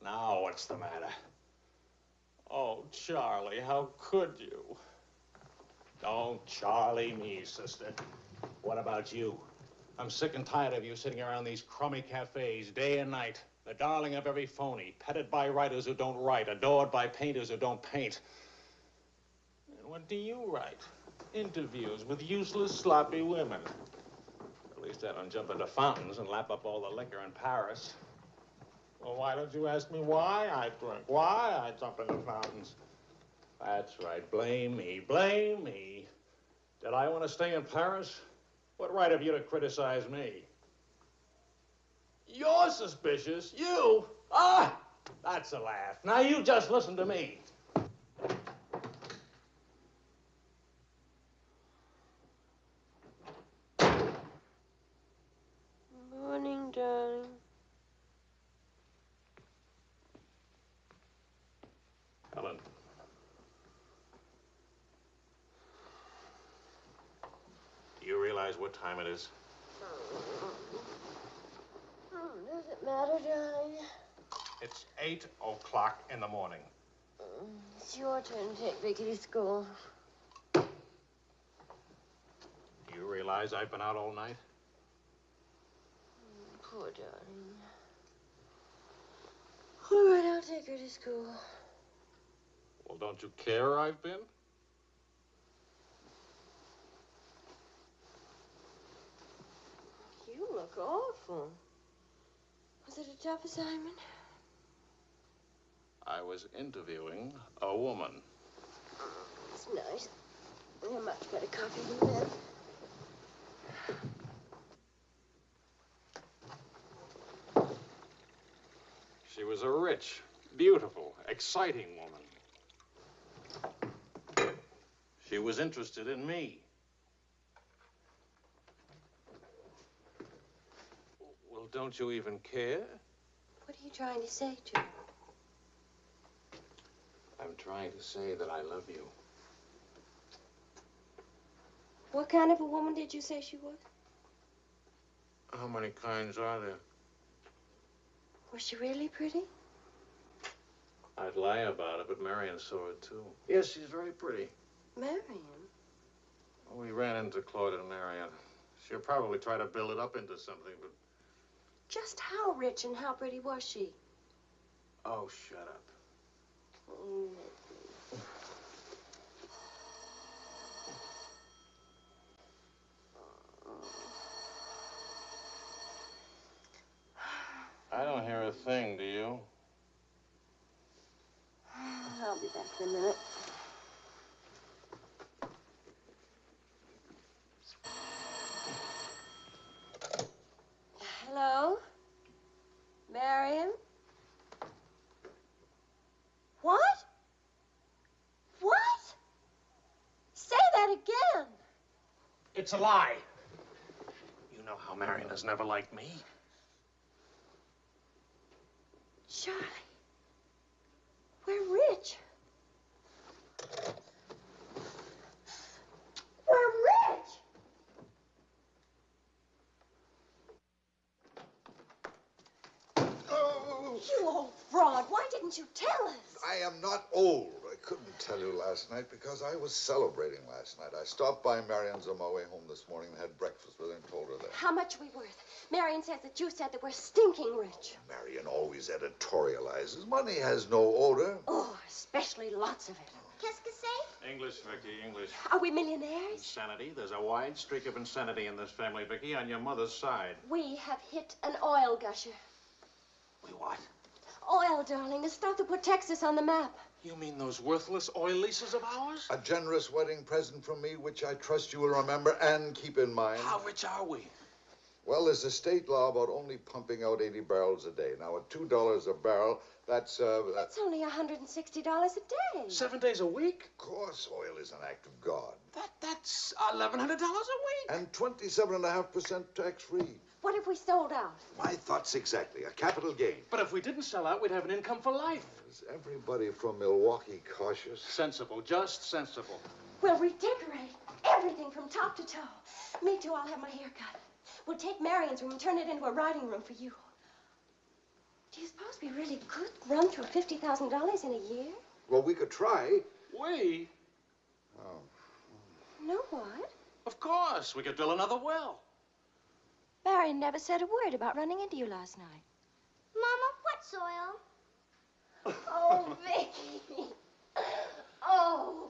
Now, what's the matter? Oh, Charlie, how could you? Don't Charlie me, sister. What about you? I'm sick and tired of you sitting around these crummy cafes day and night, the darling of every phony, petted by writers who don't write, adored by painters who don't paint. And what do you write? Interviews with useless, sloppy women. At least I don't jump into fountains and lap up all the liquor in Paris. Well, why don't you ask me why I drink? Why I jump into fountains? That's right. Blame me. Blame me. Did I want to stay in Paris? What right have you to criticize me? You're suspicious. You? Ah! That's a laugh. Now you just listen to me. Morning, darling. Helen. Do you realize what time it is? Does it matter, darling? It's 8 o'clock in the morning. It's your turn to take Vicky to school. Do you realize I've been out all night? Poor darling. All right, I'll take her to school. Well, don't you care I've been? You look awful. Was it a tough assignment? I was interviewing a woman. It's nice. You're much better coffee than that. She was a rich, beautiful, exciting woman. She was interested in me. Well, Well, don't you even care? What are you trying to say, Joe? I'm trying to say that I love you. What kind of a woman did you say she was? How many kinds are there? Was she really pretty? I'd lie about it, but Marion saw it, too. Yes, she's very pretty. Marion? We ran into Claude and Marion. She'll probably try to build it up into something, but... Just how rich and how pretty was she? Oh, shut up. I don't hear a thing, do you? I'll be back in a minute. Hello? Marion? What? What? Say that again. It's a lie. You know how Marion has never liked me. Charlie, we're rich. We're rich. Oh. You old fraud, why didn't you tell us? I am not old. I couldn't tell you last night because I was celebrating last night. I stopped by Marion's on my way home this morning and had breakfast with her and told her that. How much are we worth? Marion says that you said that we're stinking rich. Marion always editorializes. Money has no odor. Oh, especially lots of it. Qu'est-ce que c'est? English, Vicky, English. Are we millionaires? Insanity. There's a wide streak of insanity in this family, Vicky, on your mother's side. We have hit an oil gusher. We what? Oil, darling, the stuff that put Texas on the map. You mean those worthless oil leases of ours? A generous wedding present from me, which I trust you will remember and keep in mind. How rich are we? Well, there's a state law about only pumping out 80 barrels a day. Now, at $2 a barrel, that's only $160 a day. 7 days a week? Of course, oil is an act of God. That's $1,100 a week. And 27.5% tax-free. What if we sold out? My thoughts exactly. A capital gain. But if we didn't sell out, we'd have an income for life. Is everybody from Milwaukee cautious? Sensible, just sensible. We'll redecorate everything from top to toe. Me too, I'll have my hair cut. We'll take Marion's room and turn it into a writing room for you. Do you suppose we really could run through $50,000 in a year? Well, we could try. We? Oh. No, what? Of course. We could drill another well. Marion never said a word about running into you last night. Mama, what's oil? Oh, Vicky. Oh.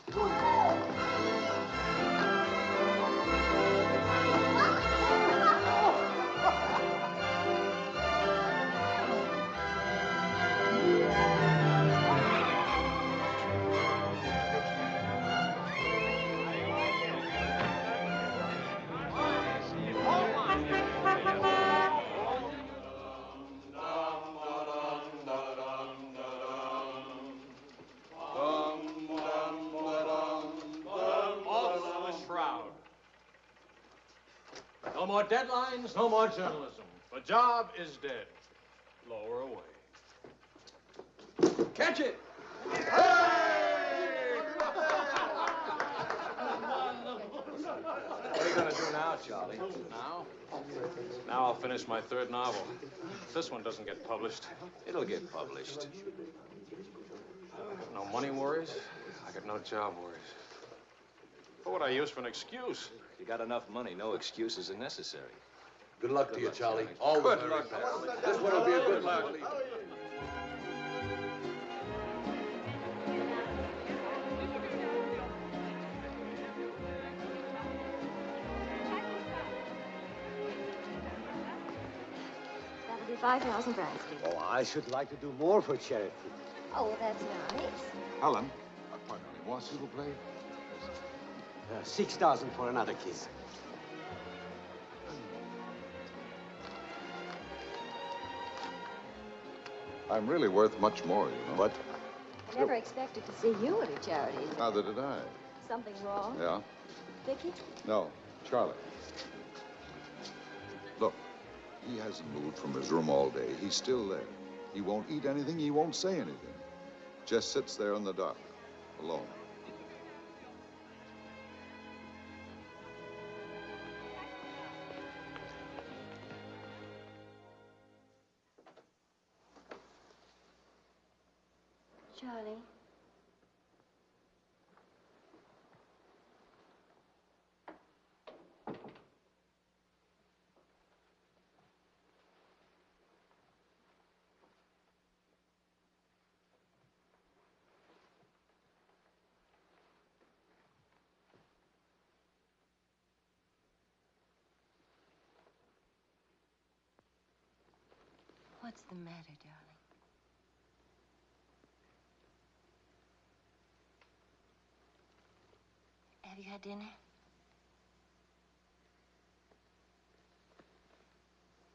No more deadlines, no more journalism. The job is dead. Lower away. Catch it! What are you going to do now, Charlie? Now? Now I'll finish my third novel. If this one doesn't get published. It'll get published. No money worries. I got no job worries. What would I use for an excuse? You got enough money, no excuses are necessary. Good luck to you, Charlie. All the Good very luck. best. This one will be a good luck. That'll be 5,000 francs. Oh, I should like to do more for charity. Oh, that's nice. Helen, pardon me, moi, s'il vous plaît? 6,000 for another kiss. I'm really worth much more, you know. What? I never expected to see you at a charity. Neither did I. Something wrong? Yeah? Vicky? No, Charlie. Look, He hasn't moved from his room all day. He's still there. He won't eat anything. He won't say anything. Just sits there in the dark, alone. Charlie. What's the matter, darling? Have you had dinner?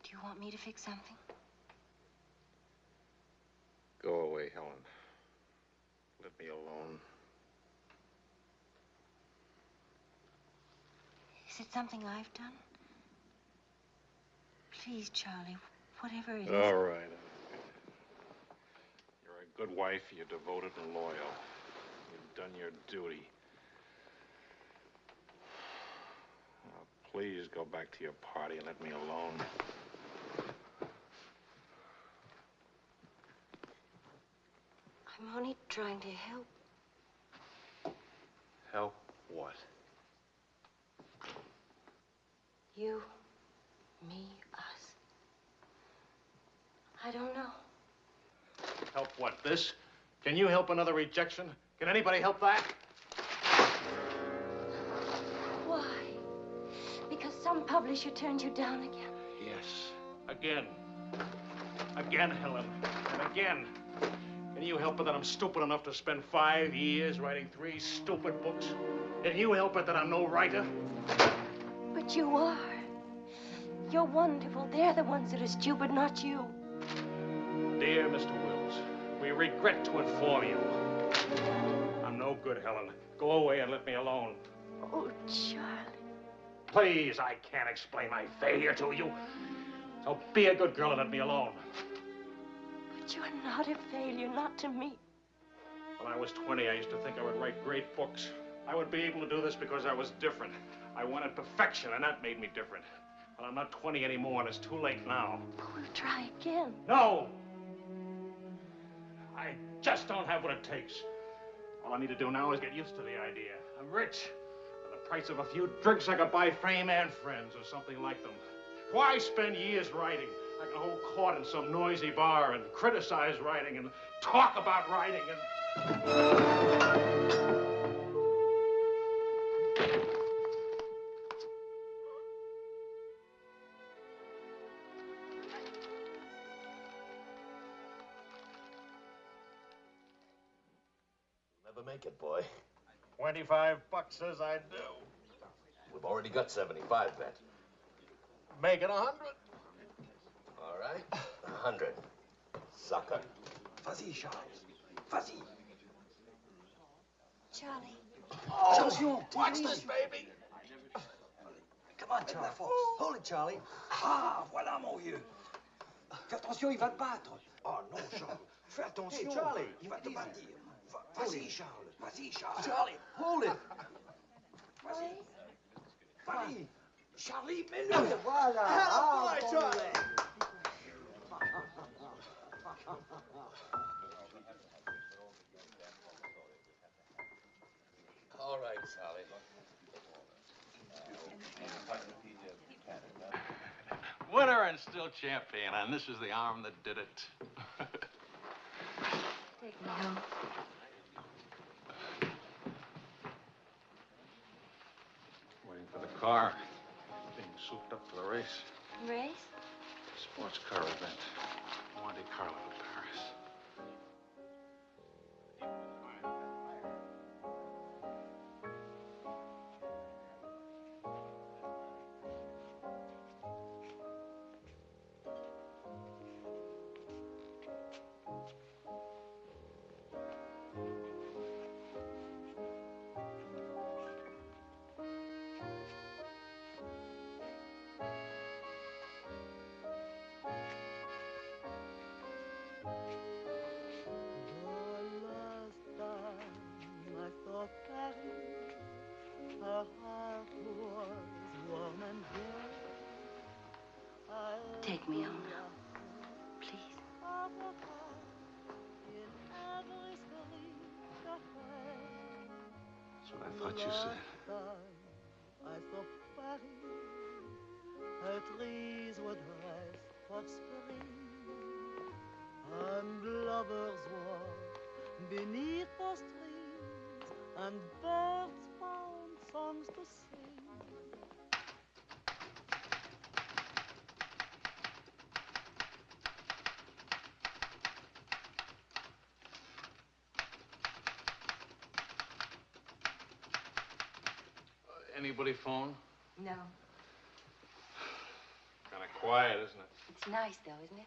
Do you want me to fix something? Go away, Helen. Let me alone. Is it something I've done? Please, Charlie, whatever it is. All right. You're a good wife. You're devoted and loyal. You've done your duty. Now, please go back to your party and let me alone. I'm only trying to help. Help what? You, me, us. I don't know. Help what, this? Can you help another rejection? Can anybody help that? Why? Because some publisher turned you down again. Yes. Again. Again, Helen. And again. Can you help it that I'm stupid enough to spend 5 years writing 3 stupid books? Can you help it that I'm no writer? But you are. You're wonderful. They're the ones that are stupid, not you. Dear Mr. Wills, we regret to inform you. I'm no good, Helen. Go away and let me alone. Oh, Charlie. Please, I can't explain my failure to you. So be a good girl and let me alone. But you're not a failure, not to me. When I was 20, I used to think I would write great books. I would be able to do this because I was different. I wanted perfection, and that made me different. But I'm not 20 anymore, and it's too late now. We'll try again. No! I just don't have what it takes. All I need to do now is get used to the idea. I'm rich. For the price of a few drinks, I could buy fame and friends or something like them. Why spend years writing? I can hold court in some noisy bar and criticize writing and talk about writing and... Never make it, boy. $25 says I do. We've already got 75 bet. Make it 100. All right, 100. Sucker. Vas-y, Charles. Vas-y. Charlie. Oh, attention. Watch this, baby. Come on, Charlie. Hold it, Charlie. Ah, voilà, mon vieux. Fais attention, il va te battre. Oh, non, Charles. Fais attention. Hey, Charlie, il va te battre. Vas-y, Charles. Vas-y, Charles. Charlie, hold it. Vas-y. Vas-y. Charlie, mets-le. Voilà. Ah, boy, Charlie. All right, Sally. Winner and still champion, and this is the arm that did it. Take me home. Waiting for the car. Being souped up for the race. Race? Sports car event. Monte Carlo to Paris. Take me home now, please. That's what I thought you said. And lovers walk beneath those trees, and birds found songs to sing. Anybody phone? No. Kind of quiet, isn't it? It's nice, though, isn't it?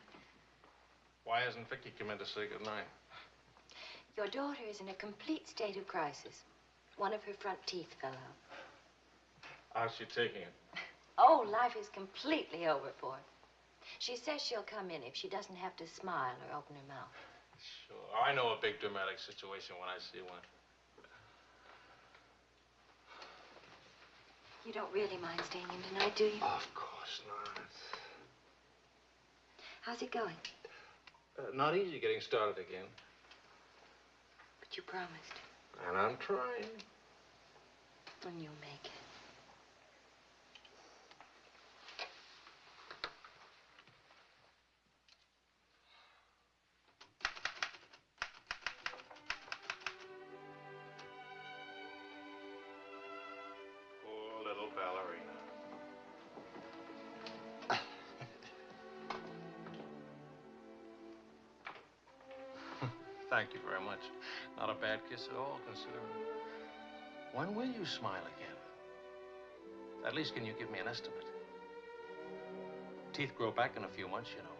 Why hasn't Vicky come in to say goodnight? Your daughter is in a complete state of crisis. One of her front teeth fell out. How's she taking it? Oh, life is completely over for her. She says she'll come in if she doesn't have to smile or open her mouth. Sure. I know a big dramatic situation when I see one. You don't really mind staying in tonight, do you? Of course not. How's it going? Not easy getting started again. But you promised. And I'm trying. And you'll make it. Poor little ballerina. Thank you very much. Not a bad kiss at all, considering. When will you smile again? At least can you give me an estimate? Teeth grow back in a few months, you know.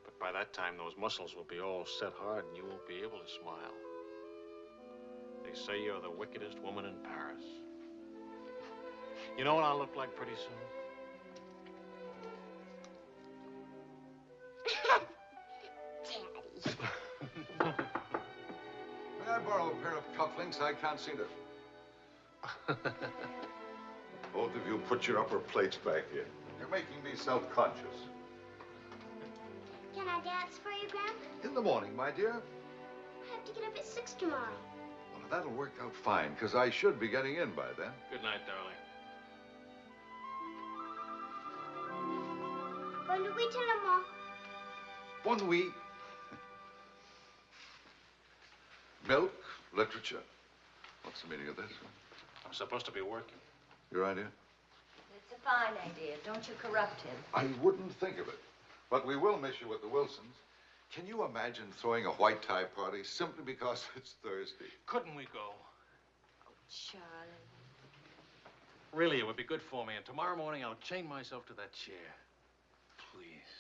But by that time, those muscles will be all set hard and you won't be able to smile. They say you're the wickedest woman in Paris. You know what I'll look like pretty soon? May I borrow a pair of cufflinks? I can't seem to... Both of you put your upper plates back in. You're making me self-conscious. Can I dance for you, Grandpa? In the morning, my dear. I have to get up at 6 tomorrow. Well, that'll work out fine, because I should be getting in by then. Good night, darling. Bonne nuit, maman. Bonne nuit. Milk, literature. What's the meaning of this? I'm supposed to be working. Your idea? It's a fine idea. Don't you corrupt him. I wouldn't think of it. But we will miss you with the Wilsons. Can you imagine throwing a white tie party simply because it's Thursday? Couldn't we go? Oh, Charlie. Really, it would be good for me. And tomorrow morning, I'll chain myself to that chair. Please.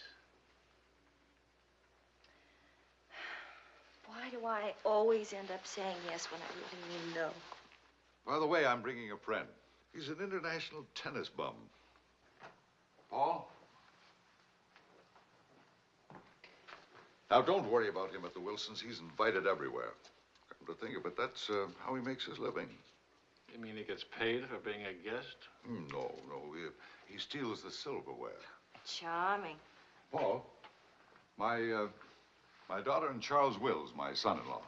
Why do I always end up saying yes when I really mean no? By the way, I'm bringing a friend. He's an international tennis bum. Paul? Now, don't worry about him at the Wilsons. He's invited everywhere. Come to think of it, that's how he makes his living. You mean he gets paid for being a guest? No. He steals the silverware. Charming. Paul, my daughter and Charles Wills, my son-in-law.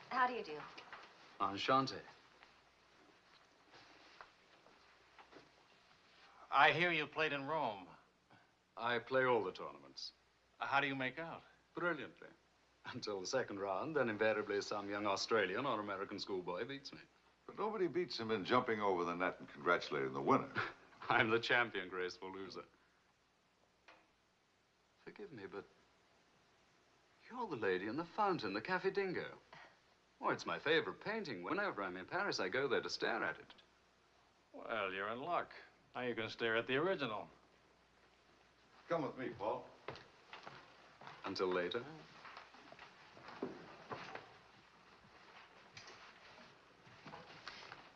How do you do? Enchanté. I hear you played in Rome. I play all the tournaments. How do you make out? Brilliantly. Until the second round, then invariably some young Australian or American schoolboy beats me. But nobody beats him in jumping over the net and congratulating the winner. I'm the champion, graceful loser. Forgive me, but you're the lady in the fountain, the Café Dingo. Oh, it's my favorite painting. Whenever I'm in Paris, I go there to stare at it. Well, you're in luck. Now you can stare at the original. Come with me, Paul. Until later.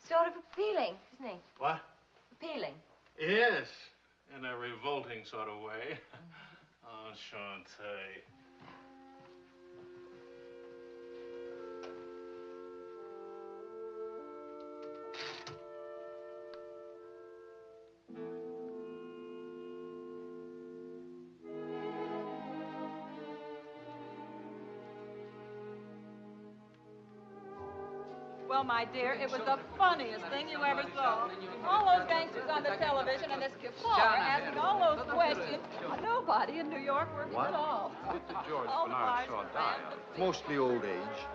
Sort of appealing, isn't he? What? Appealing. Yes, in a revolting sort of way. Enchanté. Well, my dear, it was the funniest thing you ever saw. All those gangsters on the television and this kefar asking all those questions. Nobody in New York working at all. Mr. George All the Bernard bars Shaw and died. Mostly old age.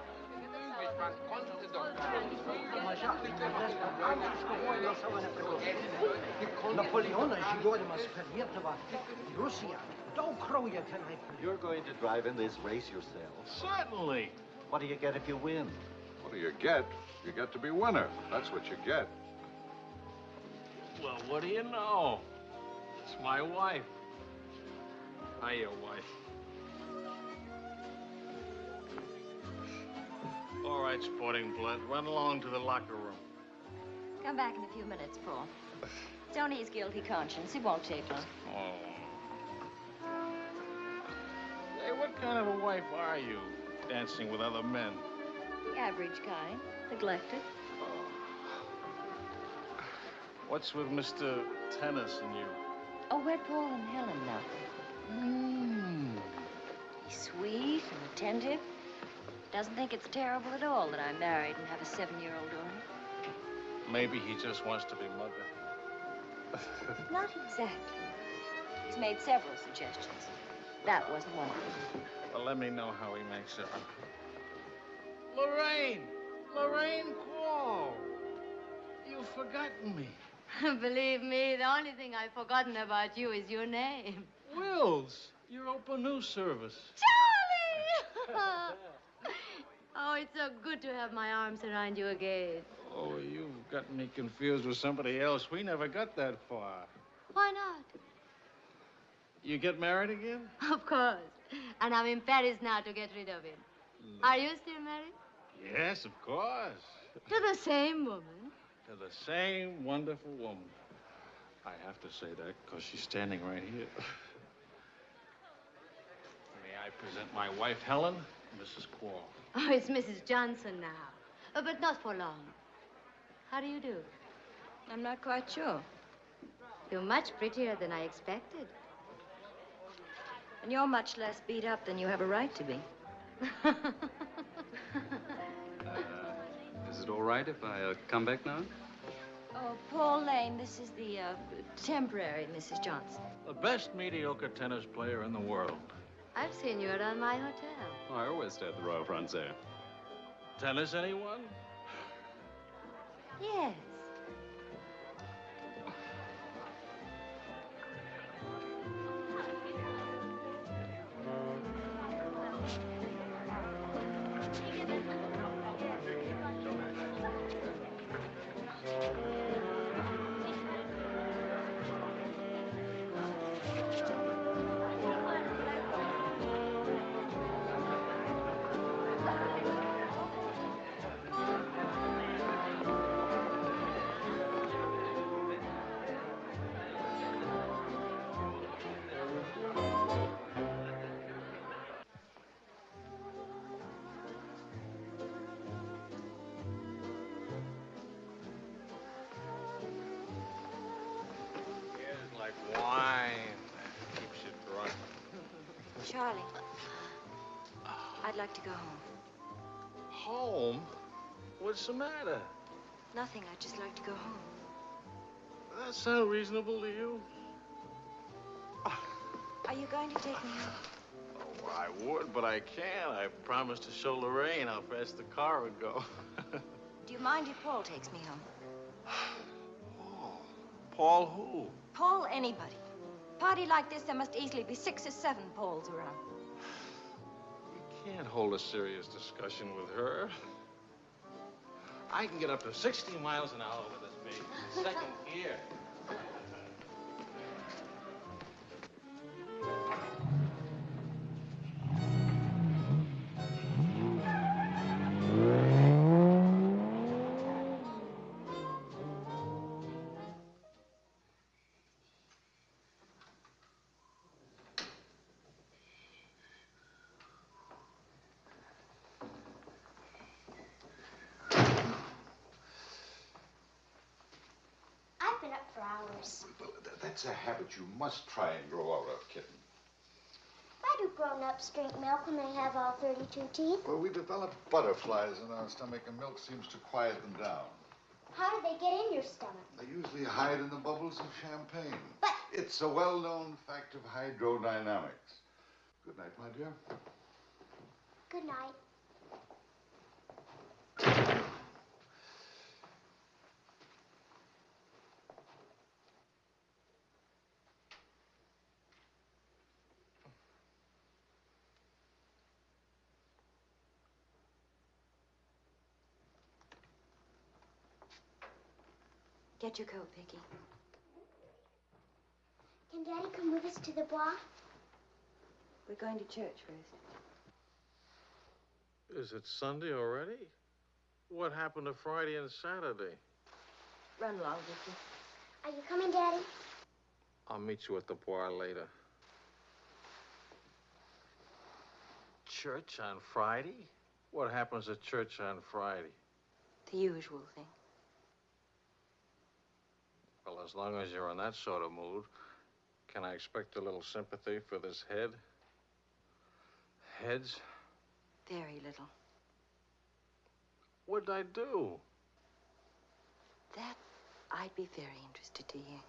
Don't crow you tonight. You're going to drive in this race yourself. Certainly. What do you get if you win? What do you get? You get to be winner. That's what you get. Well, what do you know? It's my wife. Hiya, wife. All right, sporting blood, run along to the locker room. Come back in a few minutes, Paul. It's only his guilty conscience. It won't take long. Oh. Hey, what kind of a wife are you, dancing with other men? The average kind. Neglected. What's with Mr. Tennis and you? Oh, we're Paul and Helen now. He's sweet and attentive. Doesn't think it's terrible at all that I'm married and have a 7-year-old daughter. Maybe he just wants to be mother. Not exactly. He's made several suggestions. That wasn't one of them. Well, let me know how he makes it. Lorraine! Lorraine Quall! You've forgotten me. Believe me, the only thing I've forgotten about you is your name. Wills, your open news service. Charlie! Oh, it's so good to have my arms around you again. Oh, you've got me confused with somebody else. We never got that far. Why not? You get married again? Of course. And I'm in Paris now to get rid of him. Are you still married? Yes, of course. To the same woman? To the same wonderful woman. I have to say that because she's standing right here. May I present my wife, Helen, Mrs. Quall. Oh, it's Mrs. Johnson now. But not for long. How do you do? I'm not quite sure. You're much prettier than I expected. And you're much less beat up than you have a right to be. Is it all right if I come back now? Oh, Paul Lane, this is the temporary Mrs. Johnson. The best mediocre tennis player in the world. I've seen you around my hotel. I always stay at the Royal Francais. Tennis, anyone? Yes. Charlie, I'd like to go home. Home? What's the matter? Nothing. I'd just like to go home. That sound reasonable to you? Are you going to take me home? Oh, I would, but I can't. I promised to show Lorraine how fast the car would go. Do you mind if Paul takes me home? Paul who? Paul anybody. Party like this, there must easily be 6 or 7 Pauls around. You can't hold a serious discussion with her. I can get up to 60 miles an hour with this baby. Second gear. Well, that's a habit you must try and grow out of, kitten. Why do grown-ups drink milk when they have all 32 teeth? Well, we develop butterflies in our stomach, and milk seems to quiet them down. How do they get in your stomach? They usually hide in the bubbles of champagne. But it's a well-known fact of hydrodynamics. Good night, my dear. Good night. Get your coat, Vicky. Can Daddy come with us to the Bois? We're going to church first. Is it Sunday already? What happened to Friday and Saturday? Run along, Vicky. Are you coming, Daddy? I'll meet you at the bar later. Church on Friday? What happens at church on Friday? The usual thing. Well, as long as you're in that sort of mood, can I expect a little sympathy for this head? Heads? Very little. What'd I do? That I'd be very interested to hear.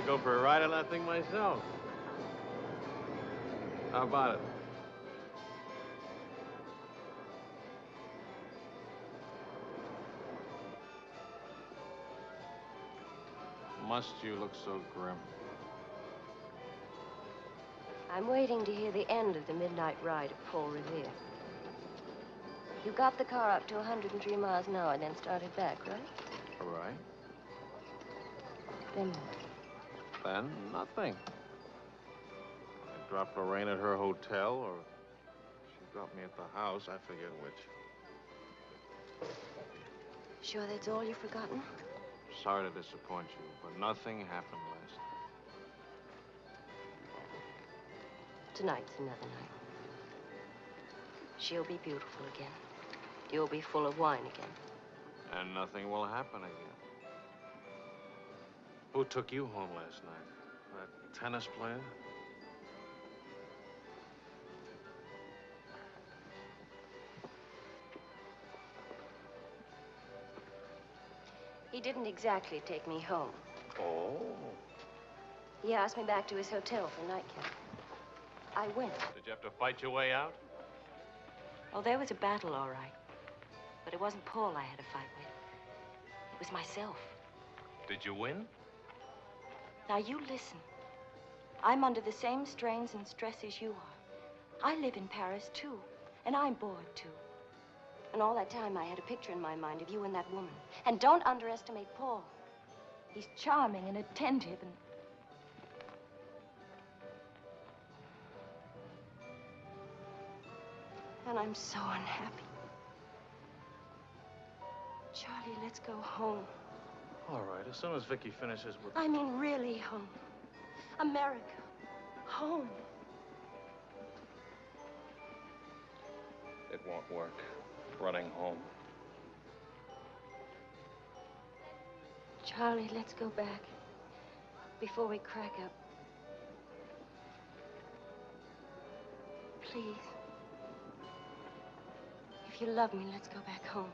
Go for a ride on that thing myself. How about it? Must you look so grim? I'm waiting to hear the end of the midnight ride of Paul Revere. You got the car up to 103 miles an hour, then started back, right? All right. Then what? Then nothing. I dropped Lorraine at her hotel, or she dropped me at the house. I forget which. Sure that's all you've forgotten? Sorry to disappoint you, but nothing happened last night. Tonight's another night. She'll be beautiful again. You'll be full of wine again. And nothing will happen again. Who took you home last night? That tennis player? He didn't exactly take me home. Oh. He asked me back to his hotel for nightcap. I went. Did you have to fight your way out? Oh, there was a battle, all right. But it wasn't Paul I had to fight with. It was myself. Did you win? Now, you listen. I'm under the same strains and stress as you are. I live in Paris, too. And I'm bored, too. And all that time, I had a picture in my mind of you and that woman. And don't underestimate Paul. He's charming and attentive and... And I'm so unhappy. Charlie, let's go home. All right, as soon as Vicky finishes with... I mean, really home. America. Home. It won't work. Running home. Charlie, let's go back. Before we crack up. Please. If you love me, let's go back home.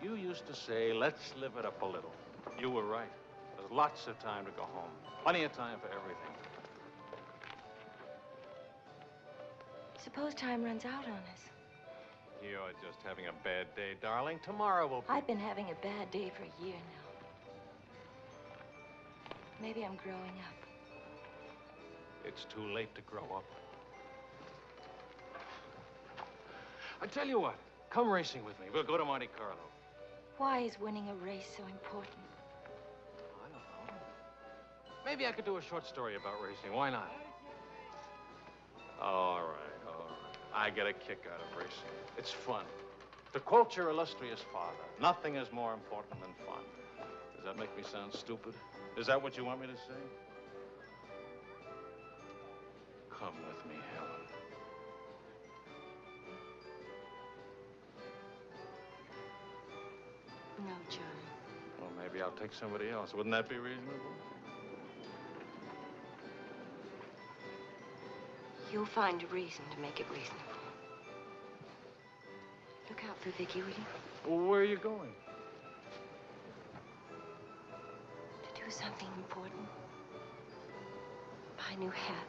You used to say, let's live it up a little. You were right. There's lots of time to go home. Plenty of time for everything. Suppose time runs out on us. You're just having a bad day, darling. Tomorrow will be... I've been having a bad day for a year now. Maybe I'm growing up. It's too late to grow up. I tell you what, come racing with me. We'll go to Monte Carlo. Why is winning a race so important? I don't know. Maybe I could do a short story about racing. Why not? All right, all right. I get a kick out of racing. It's fun. To quote your illustrious father, nothing is more important than fun. Does that make me sound stupid? Is that what you want me to say? Come with me, Helen. No, John. Well, maybe I'll take somebody else. Wouldn't that be reasonable? You'll find a reason to make it reasonable. Look out for Vicky, will you? Well, where are you going? To do something important. Buy a new hat.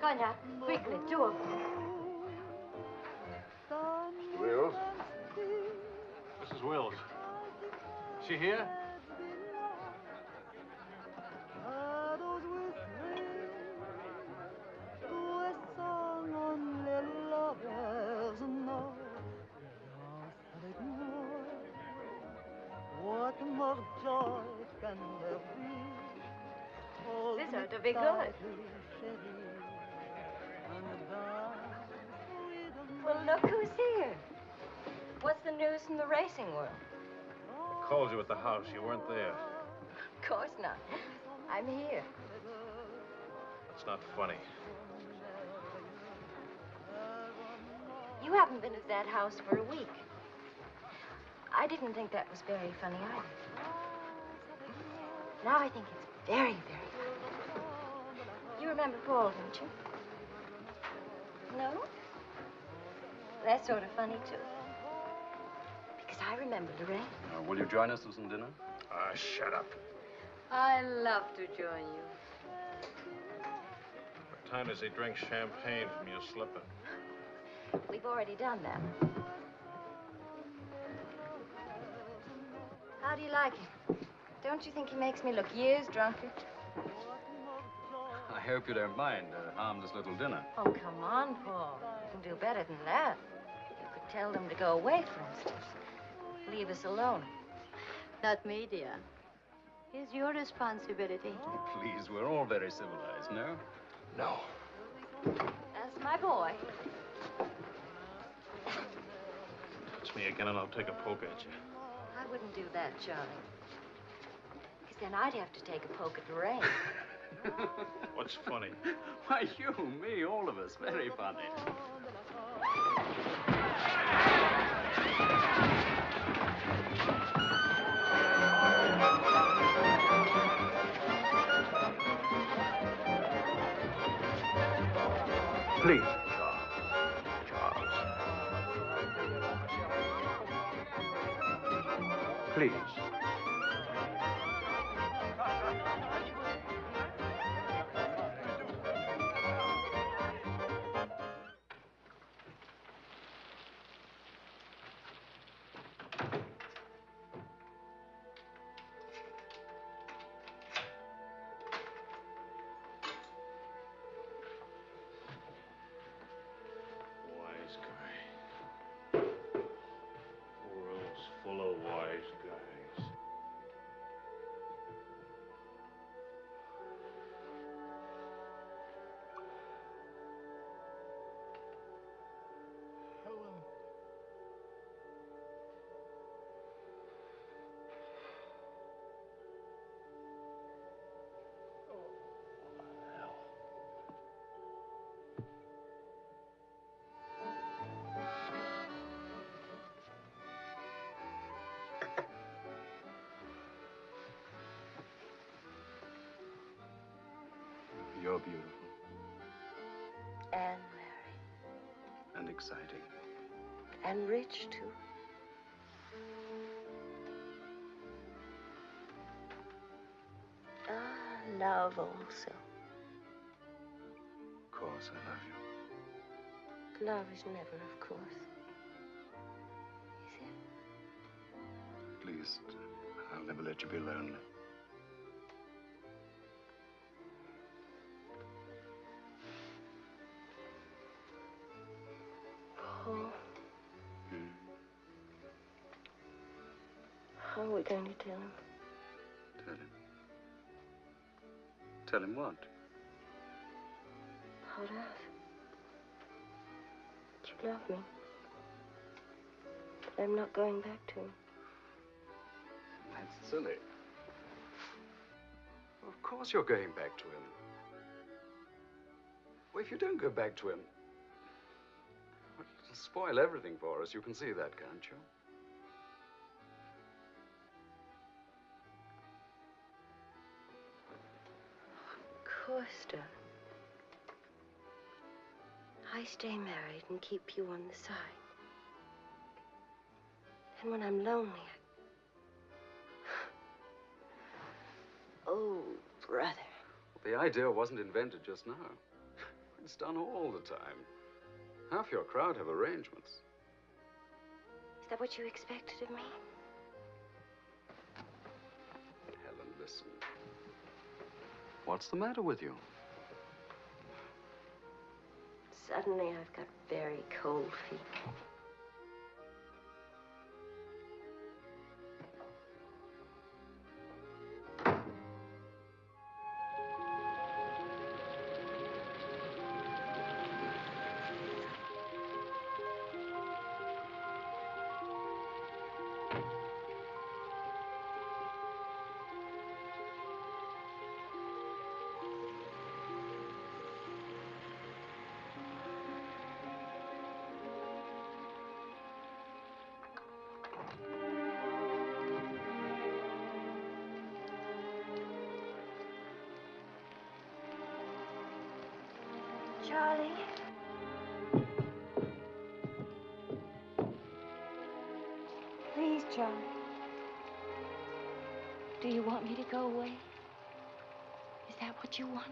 Cognac, quickly, 2 of them. Mr. Wills? Mrs. Wills. She here? This ought to be good. Well, look who's here. What's the news from the racing world? Called you at the house. You weren't there. Of course not. I'm here. That's not funny. You haven't been at that house for a week. I didn't think that was very funny either. Now I think it's very, very funny. You remember Paul, don't you? No? That's sort of funny, too. Because I remember Lorraine. Will you join us for some dinner? Ah, shut up. I love to join you. What time does he drink champagne from you slipping? We've already done that. How do you like him? Don't you think he makes me look years drunker? I hope you don't mind a harmless little dinner. Oh, come on, Paul. You can do better than that. You could tell them to go away, for instance. Leave us alone. Not me, dear. It's your responsibility. Oh, please, we're all very civilized, no? No. That's my boy. That's me again and I'll take a poke at you. I wouldn't do that, Charlie. Because then I'd have to take a poke at Lorraine. What's funny? Why, you, me, all of us. Very funny. Please. Please. Wise guy. World's full of wise guys. Helen. You're beautiful And married. and exciting. And rich, too. Love also. Of course, I love you. Love is never, of course. At least, I'll never let you be lonely. Paul. How are we going to tell him? Tell him. Tell him what? About us. That you love me. That I'm not going back to him. That's silly. Of course you're going back to him. Well, if you don't go back to him, well, it'll spoil everything for us. You can see that, can't you? Of course, darling. I stay married and keep you on the side. And when I'm lonely, Oh, brother. The idea wasn't invented just now. It's done all the time. Half your crowd have arrangements. Is that what you expected of me? Helen, listen. What's the matter with you? Suddenly, I've got very cold feet. Charlie. Please, Charlie. Do you want me to go away? Is that what you want?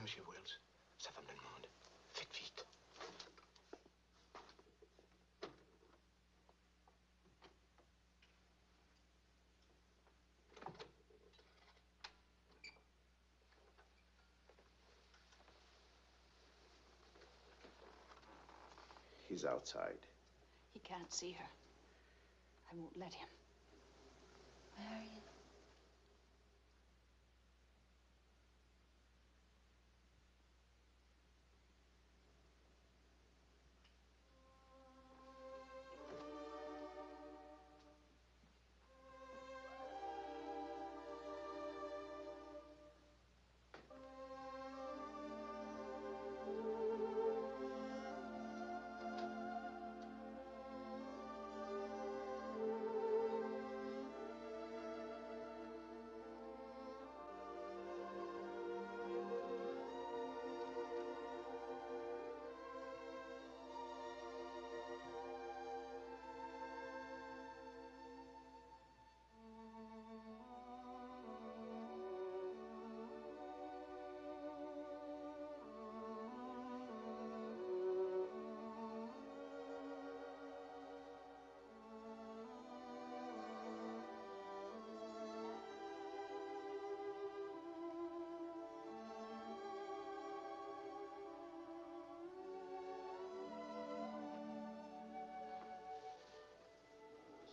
monsieur Wills. Sa femme le demande. Faites vite. He's outside. He can't see her. I won't let him. Marion.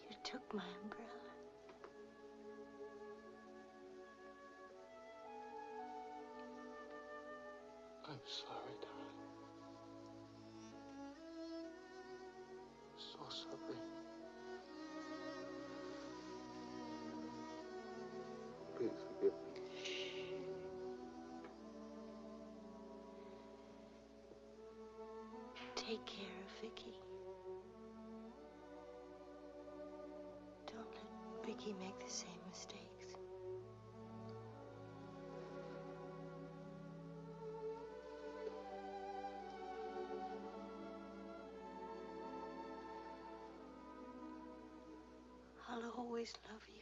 You took my umbrella. I'm sorry, darling. So sorry. Please forgive me. Take care of Vicky. Don't let Vicky make the same mistakes. I'll always love you.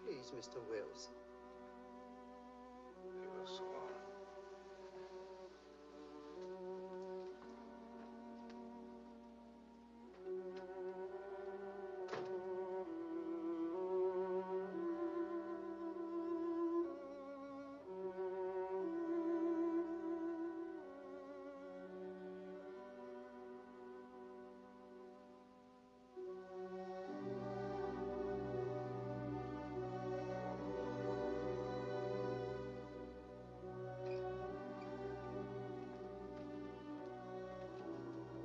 Please, Mr. Wills. He was sworn.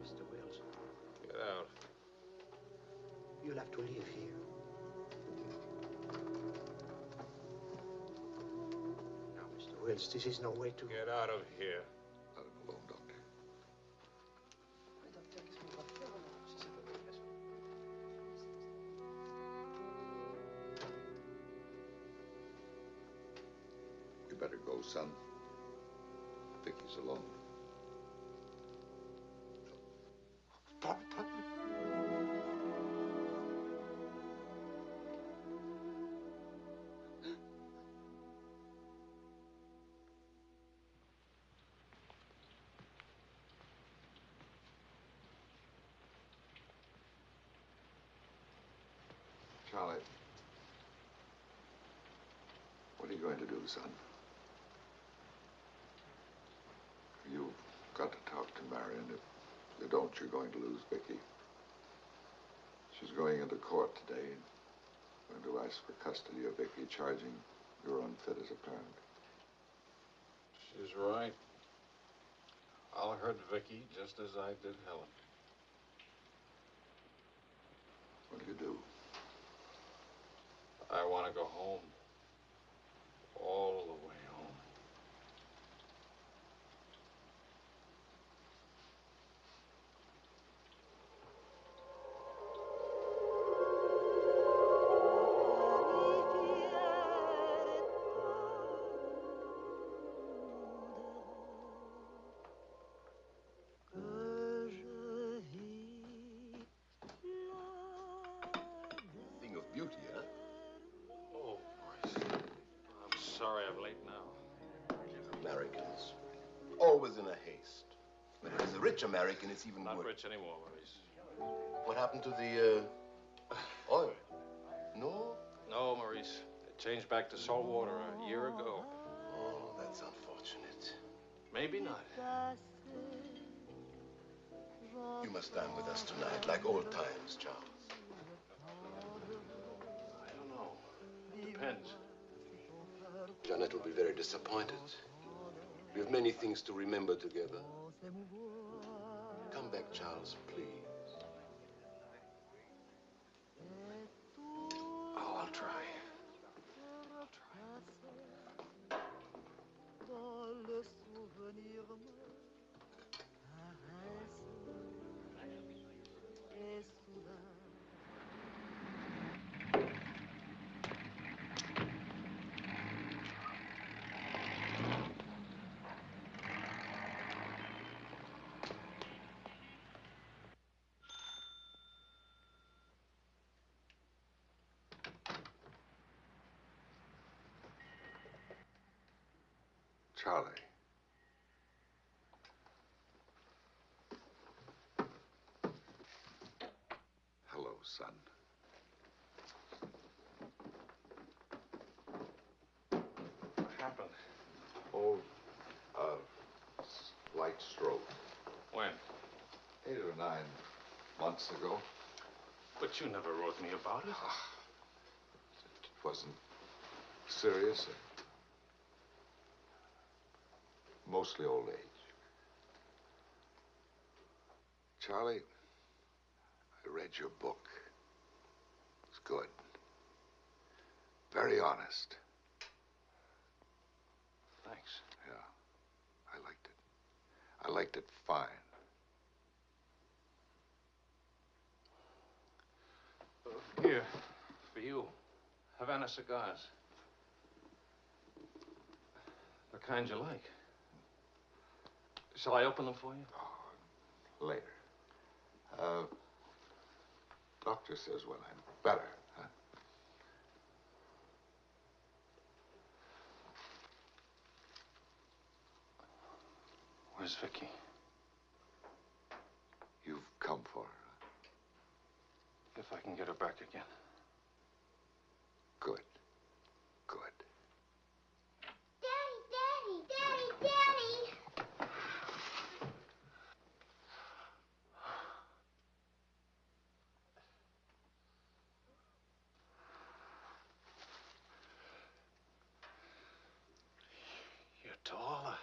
Mr. Wills, Get out. you'll have to leave here. Now, Mr. Wills, this is no way to... Get out of here. Let him alone, Doctor. You better go, son. Vicky's alone. Doctor. Charlie, what are you going to do, son? You've got to talk to Marion. If you don't, you're going to lose Vicky. She's going into court today and going to ask for custody of Vicky, charging you're unfit as a parent. She's right. I'll hurt Vicky just as I did Helen. What do you do? I want to go home. taste. But if he's a rich American, it's even Not worse. rich anymore, Maurice. What happened to the oil? No? No, Maurice. It changed back to salt water a year ago. Oh, that's unfortunate. Maybe not. You must dine with us tonight, like old times, Charles. I don't know. Depends. Janet will be very disappointed. We have many things to remember together. Come back, Charles, please. Oh, I'll try. Charlie. Hello, son. What happened? Oh, light stroke. When? 8 or 9 months ago. But you never wrote me about it. It wasn't serious. Mostly old age. Charlie, I read your book. It's good. Very honest. Thanks. Yeah, I liked it. I liked it fine. Here, for you. Havana cigars. The kind you like. Shall I open them for you? Oh, later. Doctor says when I'm better, huh? Where's Vicky? You've come for her. If I can get her back again. Good. Good. Daddy, Daddy, Daddy, Daddy! You're taller.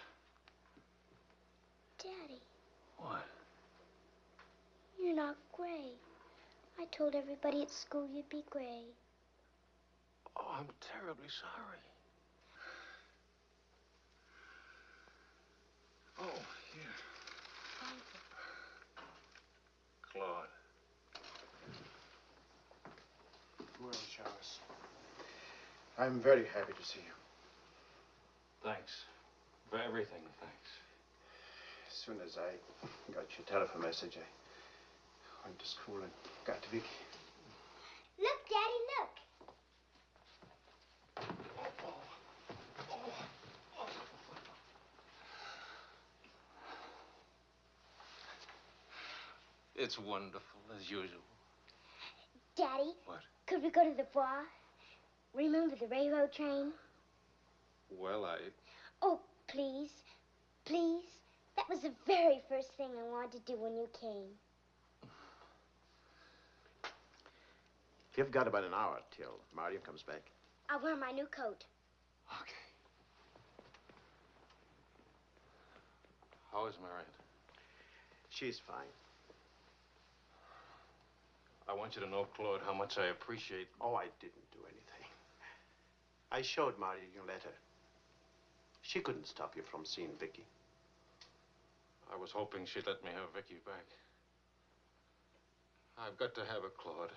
Daddy, What? you're not gray. I told everybody at school you'd be gray. Oh, I'm terribly sorry. Oh, here. Claude. Well, Charles, I'm very happy to see you. Thanks. For everything, thanks. As soon as I got your telephone message, I went to school and got to Vicky. Look, Daddy, look. It's wonderful, as usual. Daddy, What? could we go to the bar? Remember the railroad train? Well, Oh, please, please. That was the very first thing I wanted to do when you came. You've got about an hour till Marion comes back. I'll wear my new coat. Okay. How is Marion? She's fine. I want you to know, Claude, how much I appreciate... Oh, I didn't do anything. I showed Marion your letter. She couldn't stop you from seeing Vicky. I was hoping she'd let me have Vicky back. I've got to have her, Claude.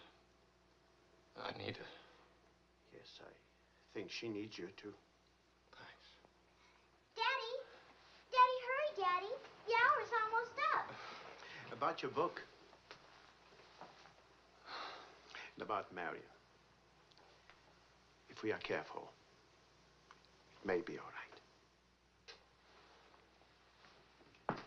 I need her. Yes, I think she needs you too. Thanks. Daddy! Daddy, hurry, Daddy. The hour's almost up. About your book. And about Marion. If we are careful, it may be all right.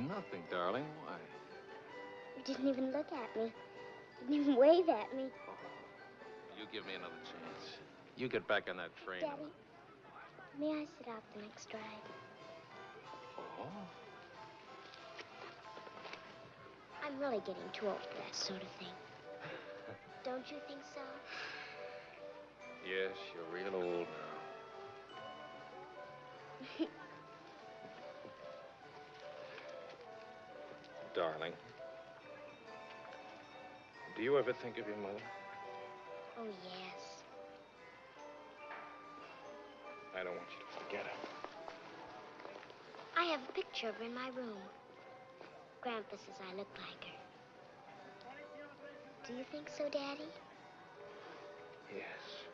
nothing, darling. Why? You didn't even look at me. Didn't even wave at me. You give me another chance. You get back on that train. Daddy, may I sit out the next ride? Oh? I'm really getting too old for that sort of thing. Don't you think so? Yes, you're real old now. Darling, do you ever think of your mother? Oh, yes. I don't want you to forget her. I have a picture of her in my room. Grandpa says I look like her. Do you think so, Daddy? Yes.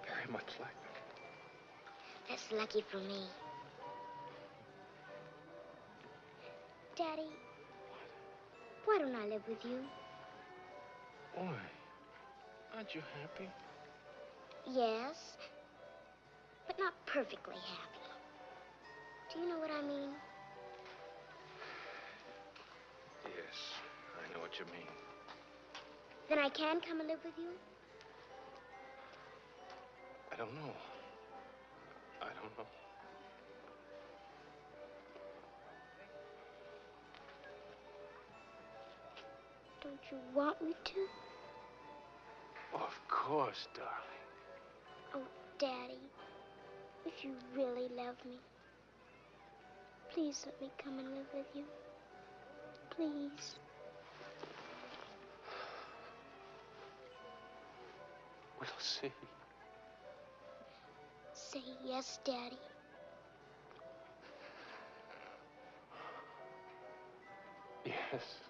Very much like her. That's lucky for me. Daddy, why don't I live with you? Why? Aren't you happy? Yes, but not perfectly happy. Do you know what I mean? Yes, I know what you mean. Then I can come and live with you? I don't know. I don't know. Don't you want me to? Of course, darling. Oh, Daddy, if you really love me, please let me come and live with you. Please. We'll see. Say yes, Daddy. Yes.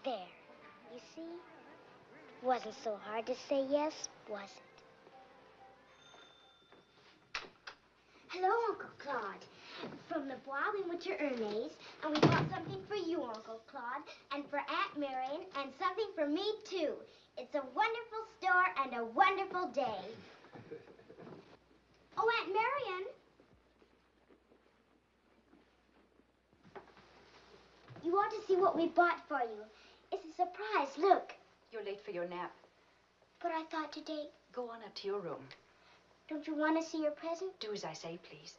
There. You see? Wasn't so hard to say yes, was it? Hello, Uncle Claude. From the Bois, we went to Ernest's, and we bought something for you, Uncle Claude, and for Aunt Marion, and something for me, too. It's a wonderful store and a wonderful day. Oh, Aunt Marion. You ought to see what we bought for you. It's a surprise, look. You're late for your nap. But I thought today... Go on up to your room. Don't you want to see your present? Do as I say, please.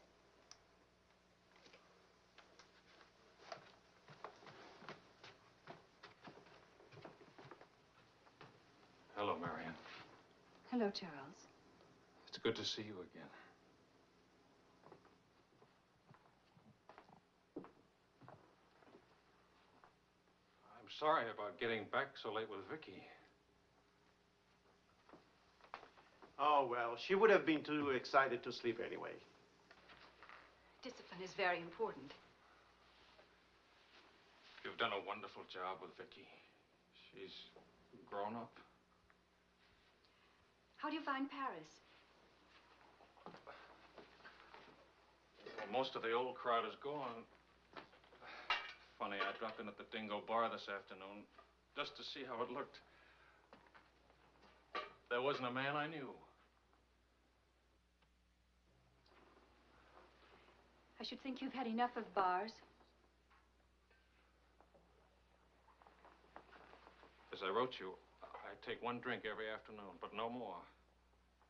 Hello, Marion. Hello, Charles. It's good to see you again. I'm sorry about getting back so late with Vicky. Oh, well, she would have been too excited to sleep anyway. Discipline is very important. You've done a wonderful job with Vicky. She's grown up. How do you find Paris? Well, most of the old crowd is gone. Funny, I dropped in at the Dingo Bar this afternoon just to see how it looked. There wasn't a man I knew. I should think you've had enough of bars. As I wrote you, I take one drink every afternoon, but no more.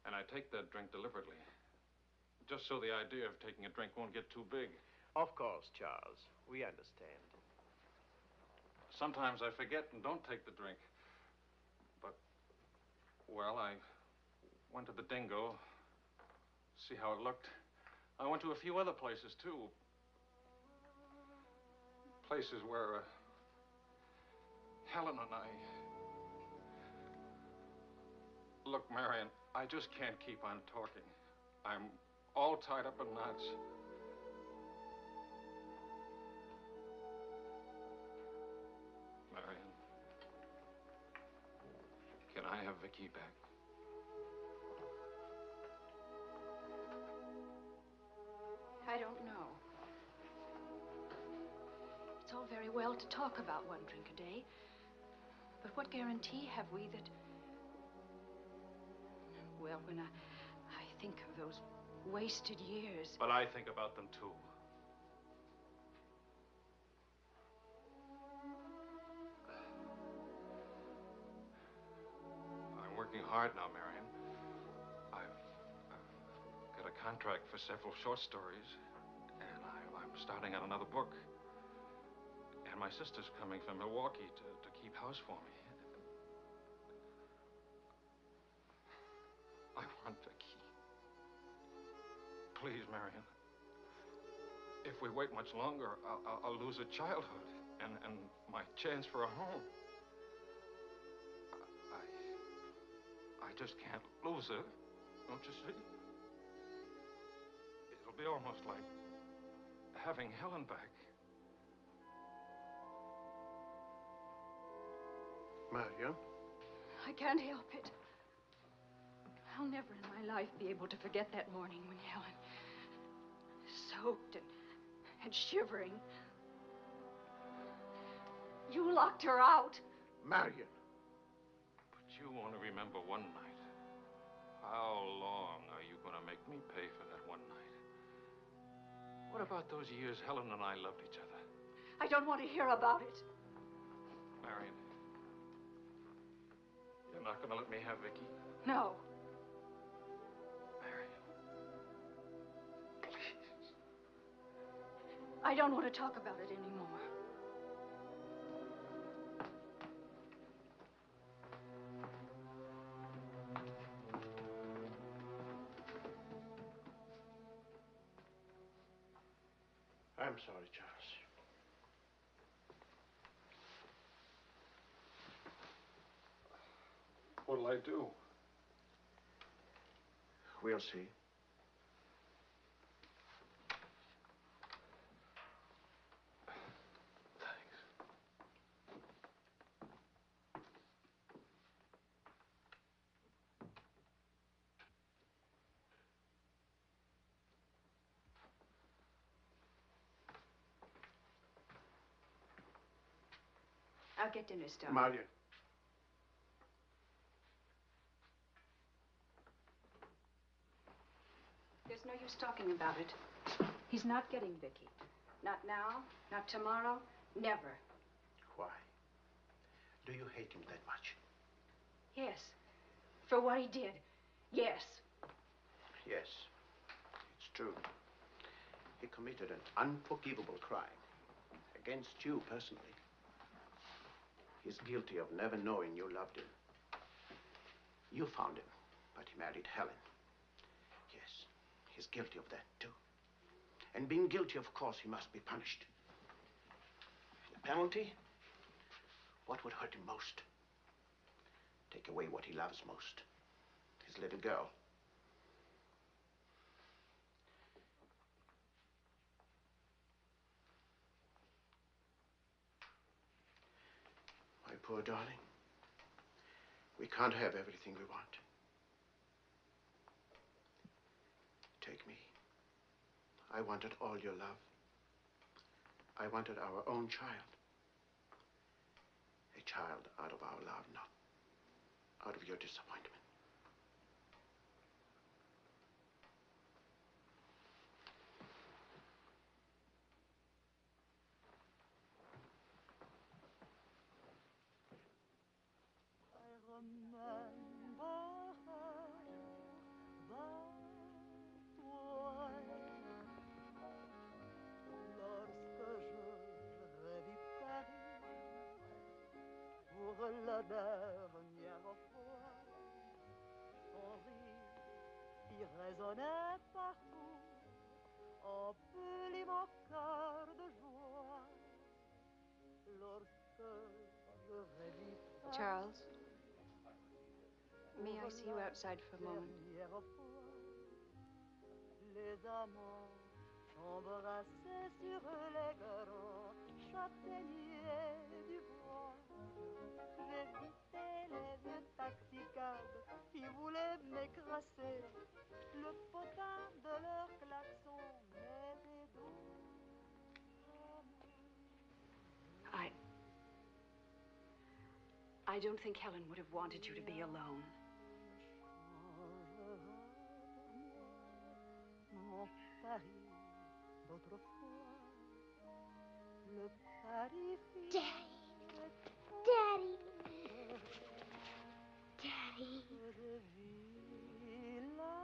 And I take that drink deliberately, just so the idea of taking a drink won't get too big. Of course, Charles. We understand. Sometimes I forget and don't take the drink. But, well, I went to the Dingo, see how it looked. I went to a few other places, too. Places where Helen and I... Look, Marion, I just can't keep on talking. I'm all tied up in knots. Marion, can I have Vicky back? I don't know. It's all very well to talk about one drink a day, but what guarantee have we that... Well, when I think of those wasted years. But I think about them, too. I'm working hard now, Marion. I've got a contract for several short stories, and I'm starting on another book. And my sister's coming from Milwaukee to keep house for me. I want Vicky. Please, Marion. If we wait much longer, I'll lose a childhood and my chance for a home. I just can't lose her, don't you see? It'll be almost like having Helen back. Marion? I can't help it. I'll never in my life be able to forget that morning when Helen, soaked and shivering, you locked her out. Marion. But you only remember one night. How long are you going to make me pay for that one night? What about those years Helen and I loved each other? I don't want to hear about it. Marion, you're not going to let me have Vicky? No. Marion. Please. I don't want to talk about it anymore. I'm sorry, Charles. What'll I do? We'll see. I'll get dinner started. Marion. There's no use talking about it. He's not getting Vicky. Not now, not tomorrow, never. Why? Do you hate him that much? Yes. For what he did. Yes. Yes. It's true. He committed an unforgivable crime. Against you personally. He's guilty of never knowing you loved him. You found him, but he married Helen. Yes, he's guilty of that, too. And being guilty, of course, he must be punished. The penalty? What would hurt him most? Take away what he loves most. His little girl. My poor darling. We can't have everything we want. Take me. I wanted all your love. I wanted our own child. A child out of our love, not out of your disappointment. La dernière fois, son rire qui résonnait partout emplit mon cœur de joie. Lorsque je revis Charles, may I see you outside for a moment? Les amants s'embrassaient sur les grands châtaigniers du bois. J'évitais les vieux taxicabs qui voulaient m'écraser. Le potin de leur klaxon m'était doux. I don't think Helen would have wanted you to be alone. Paris d'autrefois. Le Paris Daddy. Daddy. de villa